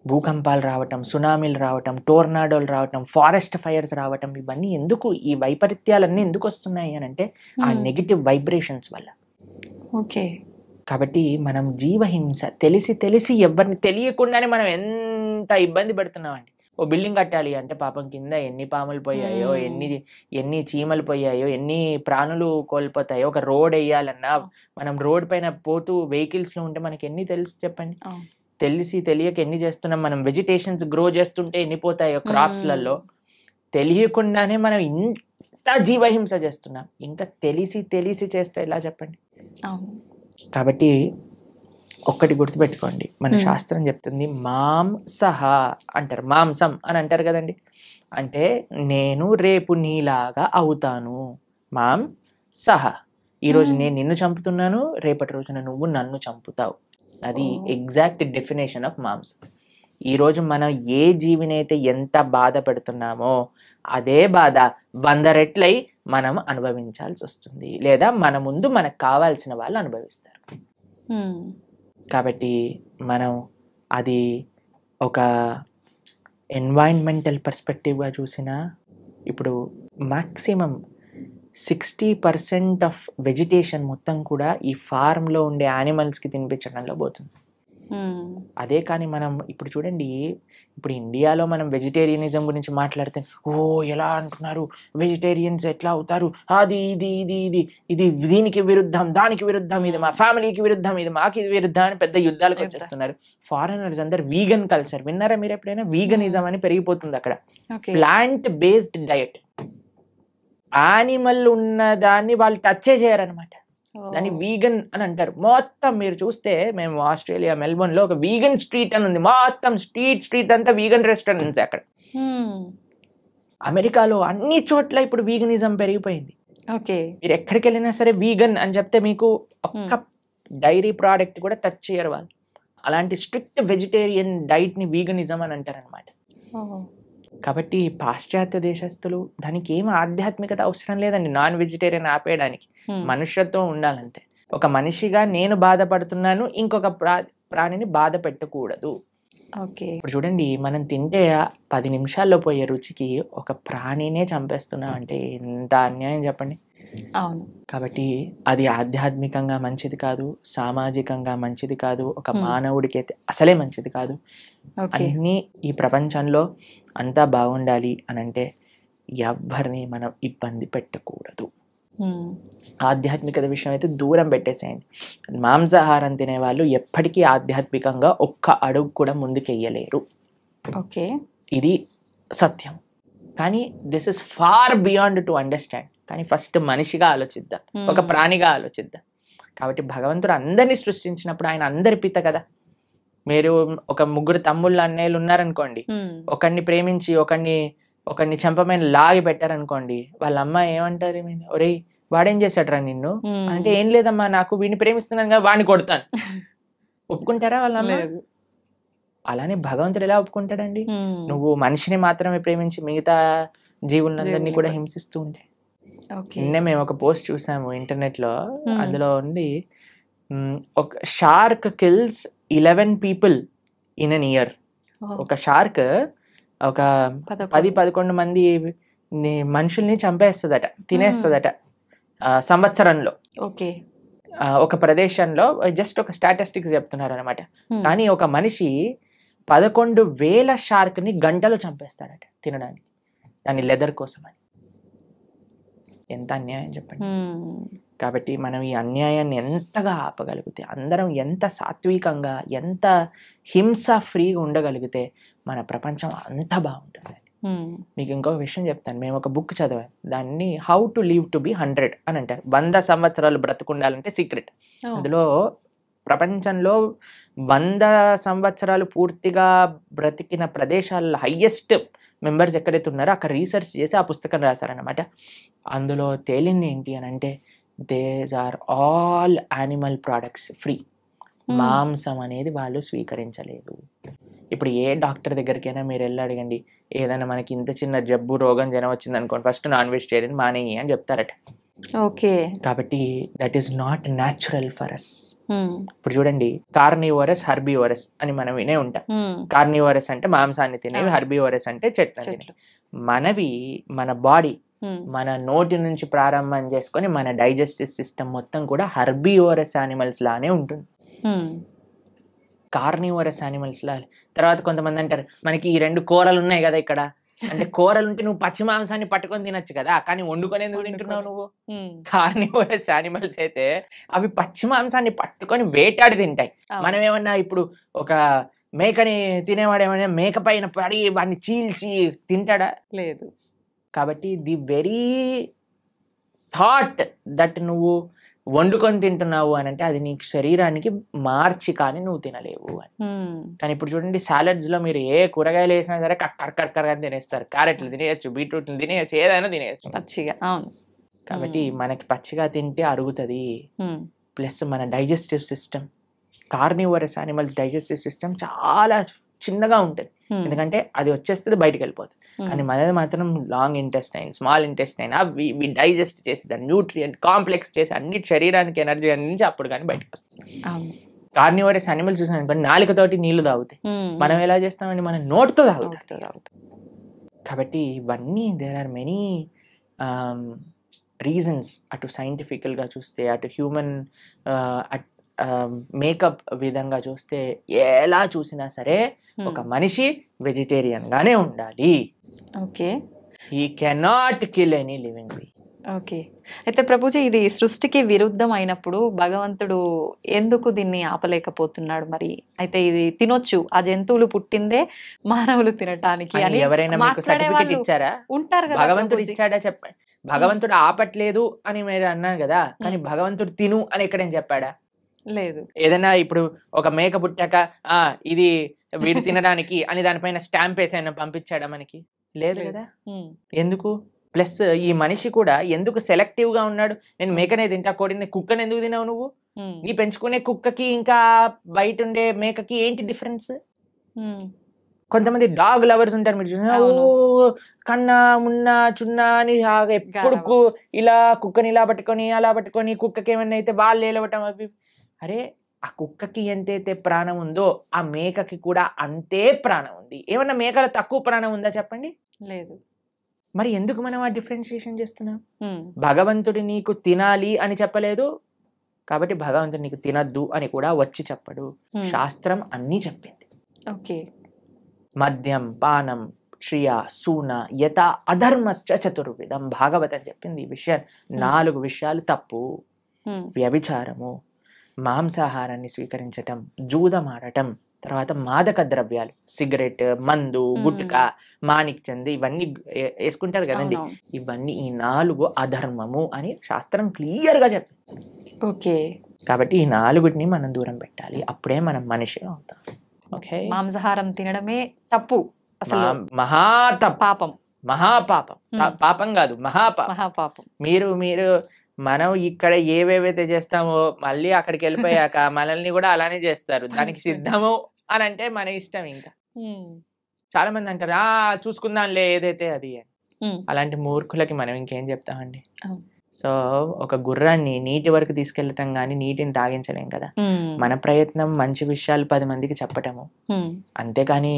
భూకంపాలు రావటం, సునామీలు రావటం, టోర్నాడోలు రావటం, ఫారెస్ట్ ఫైర్స్ రావటం, ఇవన్నీ ఎందుకు, ఈ వైపరీత్యాలన్నీ ఎందుకు వస్తున్నాయి అని అంటే ఆ నెగిటివ్ వైబ్రేషన్స్ వల్ల. ఓకే. కాబట్టి మనం జీవహింస తెలిసి ఎవరిని తెలియకుండానే మనం ఎంత ఇబ్బంది పెడుతున్నామండి. ఓ బిల్డింగ్ కట్టాలి అంటే పాపం కింద ఎన్ని పాములు పోయాయో, ఎన్ని చీమలు పోయాయో, ఎన్ని ప్రాణులు కోల్పోతాయో. ఒక రోడ్ వేయాలన్నా మనం రోడ్ పైన పోతూ వెహికల్స్ లో ఉంటే మనకి ఎన్ని తెలుసు చెప్పండి. తెలిసి తెలియక ఎన్ని చేస్తున్నాం మనం. వెజిటేషన్స్ గ్రో చేస్తుంటే ఎన్ని పోతాయో క్రాప్స్లలో, తెలియకుండానే మనం ఇంత జీవహింస చేస్తున్నాం. ఇంకా తెలిసి తెలిసి చేస్తే ఎలా చెప్పండి. కాబట్టి ఒక్కటి గుర్తుపెట్టుకోండి, మన శాస్త్రం చెప్తుంది మాంసహ అంటారు, మాంసం అని అంటారు కదండి. అంటే నేను రేపు నీలాగా అవుతాను. మాంసహ, ఈరోజు నేను నిన్ను చంపుతున్నాను, రేపటి రోజున నువ్వు నన్ను చంపుతావు. అది ఎగ్జాక్ట్ డెఫినేషన్ ఆఫ్ మాంసం. ఈరోజు మనం ఏ జీవినైతే ఎంత బాధ పెడుతున్నామో అదే బాధ 100 రెట్లై మనం అనుభవించాల్సి వస్తుంది, లేదా మన ముందు మనకు కావాల్సిన వాళ్ళు అనుభవిస్తారు. కాబట్టి మనం అది ఒక ఎన్వైరన్మెంటల్ పర్స్పెక్టివ్గా చూసినా, ఇప్పుడు మ్యాక్సిమం 60% ఆఫ్ వెజిటేషన్ మొత్తం కూడా ఈ ఫార్మ్లో ఉండే యానిమల్స్కి తినిపించడంలో పోతుంది. అదే కానీ మనం ఇప్పుడు చూడండి, ఇప్పుడు ఇండియాలో మనం వెజిటేరియనిజం గురించి మాట్లాడితే ఎలా అంటున్నారు, వెజిటేరియన్స్ ఎట్లా అవుతారు, అది ఇది ఇది ఇది ఇది దీనికి విరుద్ధం, దానికి విరుద్ధం, ఇది మా ఫ్యామిలీకి విరుద్ధం, ఇది మాకు ఇది విరుద్ధం అని పెద్ద యుద్ధాలకు వచ్చేస్తున్నారు. ఫారినర్స్ అందరు వీగన్ కల్చర్ విన్నారా మీరు ఎప్పుడైనా? వీగనిజం అని పెరిగిపోతుంది అక్కడ. ప్లాంట్ బేస్డ్ డయట్, యానిమల్ ఉన్న దాన్ని వాళ్ళు టచ్ చేయరనమాట, దాన్ని వీగన్ అని అంటారు. మొత్తం మీరు చూస్తే, మేము ఆస్ట్రేలియా మెల్బోర్న్ లో ఒక వీగన్ స్ట్రీట్ అని ఉంది, మొత్తం స్ట్రీట్ అంతా వీగన్ రెస్టారెంట్స్ అక్కడ. అమెరికాలో అన్ని చోట్ల ఇప్పుడు వీగనిజం పెరిగిపోయింది. మీరు ఎక్కడికి వెళ్ళినా సరే వీగన్ అని చెప్తే మీకు ఒక్క డైరీ ప్రోడక్ట్ కూడా టచ్ చేయరు వాళ్ళు. అలాంటి స్ట్రిక్ట్ వెజిటేరియన్ డైట్ ని వీగనిజం అని అంటారు అనమాట. కాబట్టి పాశ్చాత్య దేశస్తులు, దానికి ఏం ఆధ్యాత్మికత అవసరం లేదండి నాన్ వెజిటేరియన్ ఆపేయడానికి, మనుష్యత్వం ఉండాలంతే. ఒక మనిషిగా నేను బాధపడుతున్నాను, ఇంకొక ప్రాణిని బాధ పెట్టకూడదు. ఇప్పుడు చూడండి, మనం తింటే 10 నిమిషాల్లో పోయే రుచికి ఒక ప్రాణినే చంపేస్తున్నాం అంటే ఎంత అన్యాయం చెప్పండి. అవును. కాబట్టి అది ఆధ్యాత్మికంగా మంచిది కాదు, సామాజికంగా మంచిది కాదు, ఒక మానవుడికి అయితే అసలే మంచిది కాదు. అన్నీ ఈ ప్రపంచంలో అంతా బాగుండాలి అని అంటే ఎవరిని మనం ఇబ్బంది పెట్టకూడదు. ఆధ్యాత్మికత విషయం అయితే దూరం పెట్టేసేయండి. మాంసాహారం తినే వాళ్ళు ఎప్పటికీ ఆధ్యాత్మికంగా ఒక్క అడుగు కూడా ముందుకెయ్యలేరు. ఇది సత్యం. కానీ this is far beyond to understand. కానీ ఫస్ట్ మనిషిగా ఆలోచిద్దాం, ఒక ప్రాణిగా ఆలోచిద్దాం. కాబట్టి భగవంతుడు అందరినీ సృష్టించినప్పుడు ఆయన అందరి పిత కదా. మీరు ఒక 3 తమ్ముళ్ళు అన్నయ్యలు ఉన్నారనుకోండి, ఒకరిని ప్రేమించి ఒకరిని చెంపమైన లాగి పెట్టారనుకోండి, వాళ్ళ అమ్మ ఏమంటారు, ఒరేయ్ వాడేం చేశాడు రా నిన్ను అంటే, ఏం లేదమ్మా నాకు వీడిని ప్రేమిస్తున్నాను కదా వాడిని కొడతాను. ఒప్పుకుంటారా వాళ్ళ అమ్మ? అలానే భగవంతుడు ఎలా ఒప్పుకుంటాడండి? నువ్వు మనిషిని మాత్రమే ప్రేమించి మిగతా జీవులందరినీ కూడా హింసిస్తూ ఉంటే. నిన్నే మేము ఒక పోస్ట్ చూసాము ఇంటర్నెట్ లో, అందులో ఉంది ఒక shark kills 11 people in an year. ఒక షార్క్ ఒక 10-11 మంది మనుషుల్ని చంపేస్తుందట, తినేస్తుందట సంవత్సరంలో. ఒక ప్రదేశంలో జస్ట్ ఒక స్టాటిస్టిక్స్ చెప్తున్నారు అనమాట. కానీ ఒక మనిషి 11,000 షార్క్ ని గంటలో చంపేస్తాడట తినడానికి, దాని లెదర్ కోసం అని. ఎంత అన్యాయం చెప్పండి. కాబట్టి మనం ఈ అన్యాయాన్ని ఎంతగా ఆపగలిగితే, అందరం ఎంత సాత్వికంగా, ఎంత హింస ఫ్రీగా ఉండగలిగితే మన ప్రపంచం అంత బాగుంటుంది. మీకు ఇంకొక విషయం చెప్తాను. మేము ఒక బుక్ చదివాను, దాన్ని how to live to be 100 అని అంటారు. 100 సంవత్సరాలు బ్రతుకుండాలంటే సీక్రెట్. అందులో ప్రపంచంలో 100 సంవత్సరాలు పూర్తిగా బ్రతికిన ప్రదేశాల్లో హైయెస్ట్ మెంబర్స్ ఎక్కడైతే ఉన్నారో అక్కడ రీసెర్చ్ చేసి ఆ పుస్తకం రాశారనమాట. అందులో తేలింది ఏంటి అని అంటే, these are all animal products free. మాంసం అనేది వాళ్ళు స్వీకరించలేదు. ఇప్పుడు ఏ డాక్టర్ దగ్గరికైనా మీరు వెళ్ళి అడగండి, ఏదైనా మనకి ఇంత చిన్న జబ్బు రోగం జనం వచ్చింది అనుకోండి, ఫస్ట్ నాన్ వెజిటేరియన్ మానేయి అని చెప్తారట. కాబట్టి that is not natural for us. ఇప్పుడు చూడండి, కార్నివోరస్ హర్బివోరస్ అని మనం వినే ఉంటాం. కార్నివోరస్ అంటే మాంసాన్ని తినేవి, హర్బివోరస్ అంటే చెట్లు తినేవి. మనవి మన బాడీ మన నోటి నుంచి ప్రారంభం చేసుకొని మన డైజెస్టివ్ సిస్టమ్ మొత్తం కూడా హర్బివోరస్ యానిమల్స్ లానే ఉంటుంది, కార్నివోరస్ యానిమల్స్ లా. తర్వాత కొంతమంది అంటారు, మనకి ఈ 2 కూరలు ఉన్నాయి కదా ఇక్కడ, అంటే కూరలుంటే నువ్వు పచ్చి మాంసాన్ని పట్టుకొని తినొచ్చు కదా, కానీ వండుకొని ఎందుకు తింటున్నావు నువ్వు? కార్నివోరస్ యానిమల్స్ అయితే అవి పచ్చి మాంసాన్ని పట్టుకొని వేటాడి తింటాయి. మనం ఏమన్నా ఇప్పుడు ఒక మేకని తినేవాడు ఏమన్నా మేక పైన పడి వాడిని చీల్చి తింటాడా? లేదు. కాబట్టి ది వెరీ థాట్ దట్ నువ్వు వండుకొని తింటున్నావు అని అంటే అది నీ శరీరానికి మార్చి కానీ నువ్వు తినలేవు అని. కానీ ఇప్పుడు చూడండి, సాలడ్స్ లో మీరు ఏ కూరగాయలు వేసినా సరే కక్కర్ అని తినేస్తారు. క్యారెట్లు తినేయచ్చు, బీట్రూట్లు తినేయచ్చు, ఏదైనా తినేయచ్చు పచ్చిగా. కాబట్టి మనకి పచ్చిగా తింటే అరుగుతుంది. ప్లస్ మన digestive system, carnivorous animals digestive system చాలా చిన్నగా ఉంటుంది, ఎందుకంటే అది వచ్చేస్తుంది బయటకు వెళ్ళిపోతుంది. కానీ మనది మాత్రం లాంగ్ ఇంటెస్టైన్, స్మాల్ ఇంటెస్టైన్, అవి డైజెస్ట్ చేసి దాన్ని న్యూట్రియంట్ కాంప్లెక్స్ చేసి అన్ని శరీరానికి ఎనర్జీ అందించి అప్పుడు కానీ బయటకు వస్తుంది. కార్నివోరస్ యానిమల్స్ చూసాను నాలుకతోటి నీళ్లు తాగుతాయి, మనం ఎలా చేస్తామని మనం నోటితో తాగుతాం. కాబట్టి ఇవన్నీ దేర్ ఆర్ మెనీ రీజన్స్, అటు సైంటిఫికల్గా చూస్తే, అటు హ్యూమన్ మేకప్ విధంగా చూస్తే, ఎలా చూసినా సరే ఒక మనిషి వెజిటేరియన్ గానే ఉండాలి. Okay, he cannot kill any living being. Okay, అయితే ప్రభుజీ ఇది సృష్టికి విరుద్ధం అయినప్పుడు భగవంతుడు ఎందుకు దీన్ని ఆపలేకపోతున్నాడు మరి? అయితే ఇది తినొచ్చు, ఆ జంతువులు పుట్టిందే మానవులు తినటానికి అని ఎవరైనా మీకు సర్టిఫికెట్ ఇచ్చారా? ఉంటారు కదా, భగవంతుడు ఇచ్చాడా చెప్పండి. భగవంతుడు ఆపట్లేదు అని మీరు అన్నారు కదా, కానీ భగవంతుడు తిను అని ఎక్కడేం చెప్పాడా? లేదు. ఏదైనా ఇప్పుడు ఒక మేక పుట్టాక ఇది వీడు తినడానికి అని దానిపైన స్టాంప్ వేసి ఆయన పంపించాడా మనకి? లేదు కదా. ఎందుకు? ప్లస్ ఈ మనిషి కూడా ఎందుకు సెలెక్టివ్ గా ఉన్నాడు? నేను మేకనే తింటా, కోడిని, కుక్కని ఎందుకు తినావు నువ్వు? నీ పెంచుకునే కుక్కకి ఇంకా బయట ఉండే మేకకి ఏంటి డిఫరెన్స్? కొంతమంది డాగ్ లవర్స్ ఉంటారు, మీరు చూసినా కన్నా మున్నా చున్నా అని ఎప్పుడు ఇలా కుక్కని ఇలా పట్టుకొని అలా పట్టుకొని కుక్కకి ఏమన్నా అయితే వాళ్ళు ఏలవటం అవి. అరే, ఆ కుక్కకి ఎంతైతే ప్రాణం ఉందో ఆ మేకకి కూడా అంతే ప్రాణం ఉంది. ఏమన్నా మేకల తక్కువ ప్రాణం ఉందా చెప్పండి? లేదు. మరి ఎందుకు మనం ఆ డిఫరెన్షియేషన్ చేస్తున్నాం? భగవంతుడు నీకు తినాలి అని చెప్పలేదు, కాబట్టి భగవంతుడు నీకు తినద్దు అని కూడా వచ్చి చెప్పడు. శాస్త్రం అన్నీ చెప్పింది. ఓకే, మద్యం, పానం, శ్రియ, సూన, యత, అధర్మశ్చ చతుర్విధం. భాగవతం చెప్పింది ఈ విషయాలు. 4 విషయాలు తప్పు. వ్యభిచారము, మాంసాహారాన్ని స్వీకరించటం, జూదమాడటం, తర్వాత మాదక ద్రవ్యాలు, సిగరెట్, మందు, గుట్కా, మాణిక్ చంద్, ఇవన్నీ వేసుకుంటారు కదండి, ఇవన్నీ ఈ 4 అధర్మము అని శాస్త్రం క్లియర్ గా చెప్పింది. ఓకే, కాబట్టి ఈ 4ని మనం దూరం పెట్టాలి, అప్పుడే మనం మనిషి అవుతాం. ఓకే, మాంసాహారం తినడమే తప్పు, అసలు పాపం, మహాపాపం. పాపం కాదు, మహాపాపం. మీరు మనం ఇక్కడ ఏవేవైతే చేస్తామో మళ్ళీ అక్కడికి వెళ్ళిపోయాక మనల్ని కూడా అలానే చేస్తారు. దానికి సిద్ధము అని అంటే మన ఇష్టం. ఇంకా చాలా మంది అంటారు చూసుకుందాంలే ఏదైతే అది అని. అలాంటి మూర్ఖులకి మనం ఇంకేం చెప్తామండి? సో ఒక గుర్రాన్ని నీటి వరకు తీసుకెళ్ళటం కానీ నీటిని తాగించలేం కదా. మన ప్రయత్నం మంచి విషయాలు 10 మందికి చెప్పటము, అంతేకాని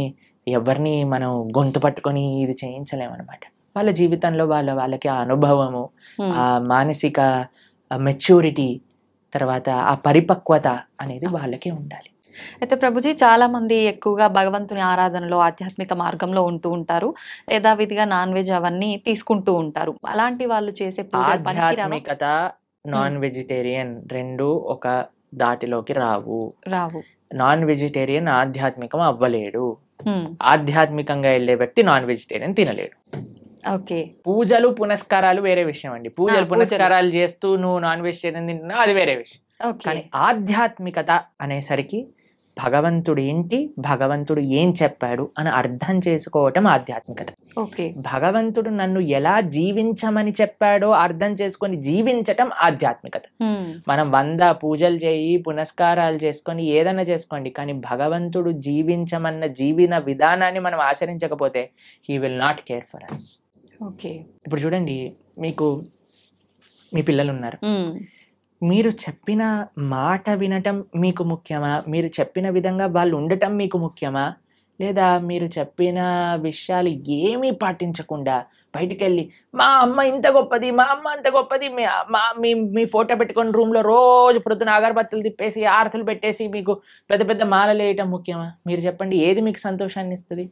ఎవరిని మనం గొంతు పట్టుకొని ఇది చేయించలేమన్నమాట. వాళ్ళ జీవితంలో వాళ్ళకి ఆ అనుభవము, ఆ మానసిక మెచ్యూరిటీ, తర్వాత ఆ పరిపక్వత అనేది వాళ్ళకే ఉండాలి. అయితే ప్రభుజీ, చాలా మంది ఎక్కువగా భగవంతుని ఆరాధనలో ఆధ్యాత్మిక మార్గంలో ఉంటూ ఉంటారు, యథావిధిగా నాన్ వెజ్ అవన్నీ తీసుకుంటూ ఉంటారు. అలాంటి వాళ్ళు చేసే ఆధ్యాత్మికత, నాన్ వెజిటేరియన్ రెండు ఒక దాటిలోకి రావు. నాన్ వెజిటేరియన్ ఆధ్యాత్మికం అవ్వలేడు. ఆధ్యాత్మికంగా వెళ్ళే వ్యక్తి నాన్ వెజిటేరియన్ తినలేడు. ఓకే, పూజలు పునస్కారాలు వేరే విషయం అండి. పూజలు పునస్కారాలు చేస్తూ నువ్వు నాన్ వెజిటేరియన్ తింటున్నావు, అది వేరే విషయం. కానీ ఆధ్యాత్మికత అనేసరికి భగవంతుడు ఏంటి, భగవంతుడు ఏం చెప్పాడు అని అర్థం చేసుకోవటం ఆధ్యాత్మికత. భగవంతుడు నన్ను ఎలా జీవించమని చెప్పాడో అర్థం చేసుకొని జీవించటం ఆధ్యాత్మికత. మనం 100 పూజలు చేయి, పునస్కారాలు చేసుకొని ఏదైనా చేసుకోండి, కానీ భగవంతుడు జీవించమన్న జీవన విధానాన్ని మనం ఆచరించకపోతే he will not care for us. ఇప్పుడు చూడండి, మీకు మీ పిల్లలు ఉన్నారు, మీరు చెప్పిన మాట వినటం మీకు ముఖ్యమా? మీరు చెప్పిన విధంగా వాళ్ళు ఉండటం మీకు ముఖ్యమా? లేదా మీరు చెప్పిన విషయాలు ఏమీ పాటించకుండా బయటికి వెళ్ళి మా అమ్మ ఇంత గొప్పది, మా అమ్మ అంత గొప్పది, మీ ఫోటో పెట్టుకొని రూమ్లో రోజు పొద్దున అగరబత్తులు తిప్పేసి ఆరతులు పెట్టేసి మీకు పెద్ద పెద్ద మాలలు వేయటం ముఖ్యమా? మీరు చెప్పండి, ఏది మీకు సంతోషాన్ని ఇస్తుంది?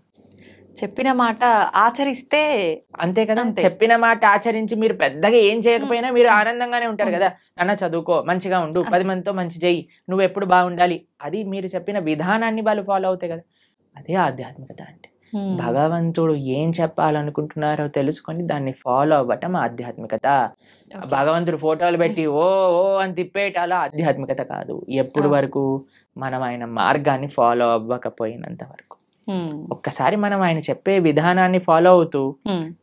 చెప్పిన మాట ఆచరిస్తే అంతే కదా. చెప్పిన మాట ఆచరించి మీరు పెద్దగా ఏం చేయకపోయినా మీరు ఆనందంగానే ఉంటారు కదా. నాన్న చదువుకో, మంచిగా ఉండు, 10 మందితో మంచి చెయ్యి, నువ్వు ఎప్పుడు బాగుండాలి, అది మీరు చెప్పిన విధానాన్ని వాళ్ళు ఫాలో అవుతాయి కదా. అదే ఆధ్యాత్మికత అంటే. భగవంతుడు ఏం చెప్పాలనుకుంటున్నారో తెలుసుకొని దాన్ని ఫాలో అవ్వటం ఆధ్యాత్మికత. భగవంతుడు ఫోటోలు పెట్టి ఓ ఓ అని తిప్పేటాల ఆధ్యాత్మికత కాదు. ఎప్పుడు వరకు మనం ఆయన మార్గాన్ని ఫాలో అవ్వకపోయినంత వరకు. ఒక్కసారి మనం ఆయన చెప్పే విధానాన్ని ఫాలో అవుతూ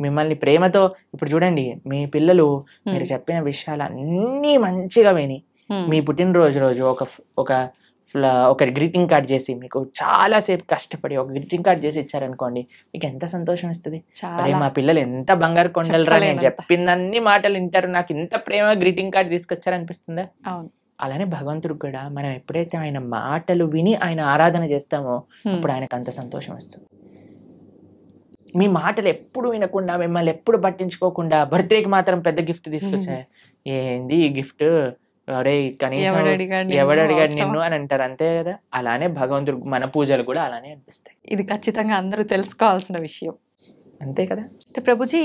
మిమ్మల్ని ప్రేమతో, ఇప్పుడు చూడండి మీ పిల్లలు మీరు చెప్పిన విషయాలు అన్నీ మంచిగా విని మీ పుట్టినరోజు రోజు ఒక గ్రీటింగ్ కార్డ్ చేసి మీకు చాలా సేపు కష్టపడి ఒక గ్రీటింగ్ కార్డ్ చేసి ఇచ్చారనుకోండి, మీకు ఎంత సంతోషం ఇస్తుంది. అరే మా పిల్లలు ఎంత బంగారు కొండలరా, నేను చెప్పిందన్ని మాటలు వింటారు, నాకు ఇంత ప్రేమ గ్రీటింగ్ కార్డ్ తీసుకొచ్చారనిపిస్తుందా. అలానే భగవంతుడు కూడా మనం ఎప్పుడైతే ఆయన మాటలు విని ఆయన ఆరాధన చేస్తామో అప్పుడు ఆయనకు అంత సంతోషం వస్తుంది. మీ మాటలు ఎప్పుడు వినకుండా, మిమ్మల్ని ఎప్పుడు పట్టించుకోకుండా బర్త్డేకి మాత్రం పెద్ద గిఫ్ట్ తీసుకొచ్చాయి, ఏంది ఈ గిఫ్ట్, అరే కనీసం ఎవడు అడిగాడు నిన్ను అని అంటారు, అంతే కదా. అలానే భగవంతుడు మన పూజలు కూడా అలానే అనిపిస్తాయి. ఇది ఖచ్చితంగా అందరూ తెలుసుకోవాల్సిన విషయం, అంతే కదా. ప్రభుజీ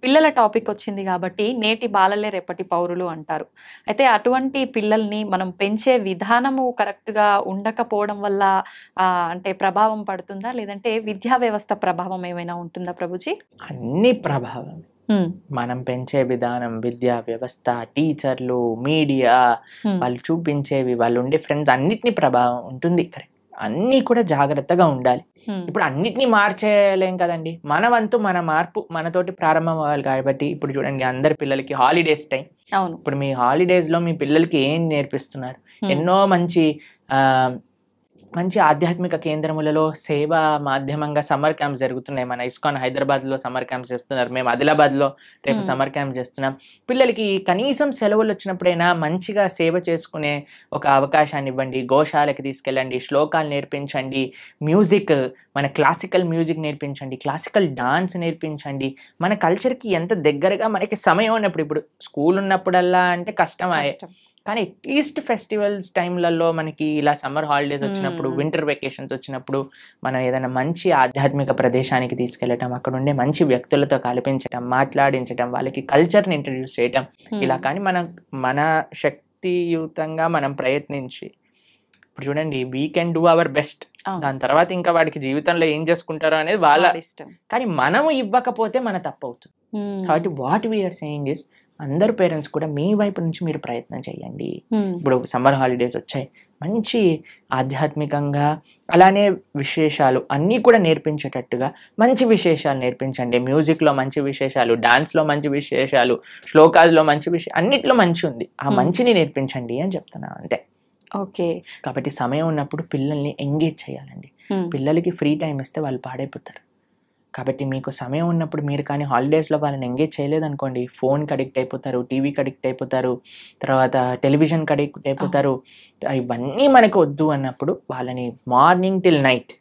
పిల్లల టాపిక్ వచ్చింది కాబట్టి నేటి బాలలే రేపటి పౌరులు అంటారు. అయితే అటువంటి పిల్లల్ని మనం పెంచే విధానము కరెక్ట్గా ఉండకపోవడం వల్ల అంటే ప్రభావం పడుతుందా, లేదంటే విద్యా వ్యవస్థ ప్రభావం ఏమైనా ఉంటుందా ప్రభుజీ? అన్ని ప్రభావం. మనం పెంచే విధానం, విద్యా వ్యవస్థ, టీచర్లు, మీడియా, వాళ్ళు చూపించేవి, వాళ్ళు ఉండే ఫ్రెండ్స్, అన్నిటినీ ప్రభావం ఉంటుంది. కరెక్ట్, అన్నీ కూడా జాగ్రత్తగా ఉండాలి. ఇప్పుడు అన్నిటినీ మార్చేయలేం కదండి. మన వంతు మన మార్పు మనతోటి ప్రారంభం అవ్వాలి. కాబట్టి ఇప్పుడు చూడండి అందరి పిల్లలకి హాలిడేస్ టైం. ఇప్పుడు మీ హాలిడేస్ లో మీ పిల్లలకి ఏం నేర్పిస్తున్నారు? ఎన్నో మంచి ఆధ్యాత్మిక కేంద్రములలో సేవా మాధ్యమంగా సమ్మర్ క్యాంప్స్ జరుగుతున్నాయి. మన ఇస్కాన్ హైదరాబాద్ లో సమ్మర్ క్యాంప్స్ చేస్తున్నారు, మేము ఆదిలాబాద్ లో రేపు సమ్మర్ క్యాంప్ చేస్తున్నాం. పిల్లలకి కనీసం సెలవులు వచ్చినప్పుడైనా మంచిగా సేవ చేసుకునే ఒక అవకాశాన్ని ఇవ్వండి. గోశాలకి తీసుకెళ్ళండి, శ్లోకాలు నేర్పించండి, మ్యూజిక్, మన క్లాసికల్ మ్యూజిక్ నేర్పించండి, క్లాసికల్ డాన్స్ నేర్పించండి. మన కల్చర్కి ఎంత దగ్గరగా మనకి సమయం ఉన్నప్పుడు, ఇప్పుడు స్కూల్ ఉన్నప్పుడల్లా అంటే కష్టం, కానీ అట్లీస్ట్ ఫెస్టివల్స్ టైంలలో మనకి ఇలా సమ్మర్ హాలిడేస్ వచ్చినప్పుడు, వింటర్ వెకేషన్స్ వచ్చినప్పుడు మనం ఏదైనా మంచి ఆధ్యాత్మిక ప్రదేశానికి తీసుకెళ్ళటం, అక్కడ ఉండే మంచి వ్యక్తులతో కల్పించటం, మాట్లాడించటం, వాళ్ళకి కల్చర్ని ఇంట్రడ్యూస్ చేయటం, ఇలా కానీ మన శక్తియుతంగా మనం ప్రయత్నించి, ఇప్పుడు చూడండి we can do our best. దాని తర్వాత ఇంకా వాడికి జీవితంలో ఏం చేసుకుంటారో అనేది వాళ్ళ ఇష్టం. కానీ మనము ఇవ్వకపోతే మన తప్పు అవుతుంది. కాబట్టి వాట్ వీఆర్ సేయింగ్ ఇస్, అందరు పేరెంట్స్ కూడా మీ వైపు నుంచి మీరు ప్రయత్నం చేయండి. ఇప్పుడు సమ్మర్ హాలిడేస్ వచ్చాయి, మంచి ఆధ్యాత్మికంగా అలానే విశేషాలు అన్నీ కూడా నేర్పించేటట్టుగా మంచి విశేషాలు నేర్పించండి. మ్యూజిక్లో మంచి విశేషాలు, డాన్స్లో మంచి విశేషాలు, శ్లోకాల్లో మంచి విషయం, అన్నిట్లో మంచి ఉంది, ఆ మంచిని నేర్పించండి అని చెప్తున్నాను, అంతే. ఓకే. కాబట్టి సమయం ఉన్నప్పుడు పిల్లల్ని ఎంగేజ్ చేయాలండి. పిల్లలకి ఫ్రీ టైం ఇస్తే వాళ్ళు పాడైపోతారు. కాబట్టి మీకు సమయం ఉన్నప్పుడు మీరు కానీ హాలిడేస్లో వాళ్ళని ఎంగేజ్ చేయలేదనుకోండి, ఫోన్కి అడిక్ట్ అయిపోతారు, టీవీకి అడిక్ట్ అయిపోతారు, తర్వాత టెలివిజన్కి అడిక్ట్ అయిపోతారు. ఇవన్నీ మనకు వద్దు అన్నప్పుడు వాళ్ళని మార్నింగ్ టిల్ నైట్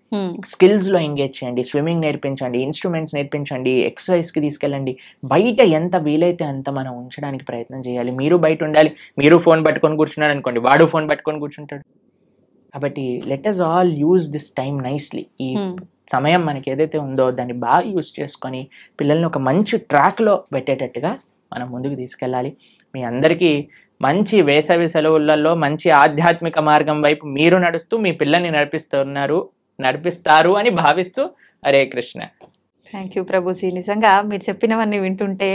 స్కిల్స్లో ఎంగేజ్ చేయండి. స్విమ్మింగ్ నేర్పించండి, ఇన్స్ట్రుమెంట్స్ నేర్పించండి, ఎక్సర్సైజ్కి తీసుకెళ్ళండి. బయట ఎంత వీలైతే అంత మనం ఉంచడానికి ప్రయత్నం చేయాలి. మీరు బయట ఉండాలి. మీరు ఫోన్ పట్టుకొని కూర్చున్నారు అనుకోండి, వాడు ఫోన్ పట్టుకొని కూర్చుంటాడు. కాబట్టి let us all use this time nicely. ఈ సమయం మనకి ఏదైతే ఉందో దాన్ని బాగా యూజ్ చేసుకొని పిల్లల్ని ఒక మంచి ట్రాక్లో పెట్టేటట్టుగా మనం ముందుకు తీసుకెళ్ళాలి. మీ అందరికీ మంచి వేసవి సెలవులలో మంచి ఆధ్యాత్మిక మార్గం వైపు మీరు నడుస్తూ మీ పిల్లల్ని నడిపిస్తారు అని భావిస్తూ, హరే కృష్ణ. Thank you Prabhuji. నిజంగా మీరు చెప్పినవన్నీ వింటుంటే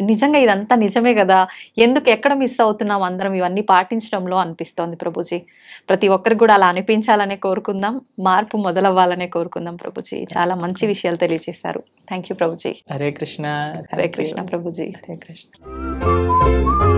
నిజంగా ఇదంతా నిజమే కదా, ఎందుకు ఎక్కడ మిస్ అవుతున్నాం అందరం ఇవన్నీ పాటించడంలో అనిపిస్తోంది ప్రభుజీ. ప్రతి ఒక్కరికి కూడా అలా అనిపించాలనే కోరుకుందాం, మార్పు మొదలవ్వాలనే కోరుకుందాం ప్రభుజీ. చాలా మంచి విషయాలు తెలియజేశారు. Thank you Prabhuji. హరే కృష్ణ. హరే కృష్ణ ప్రభుజీ. హరే కృష్ణ.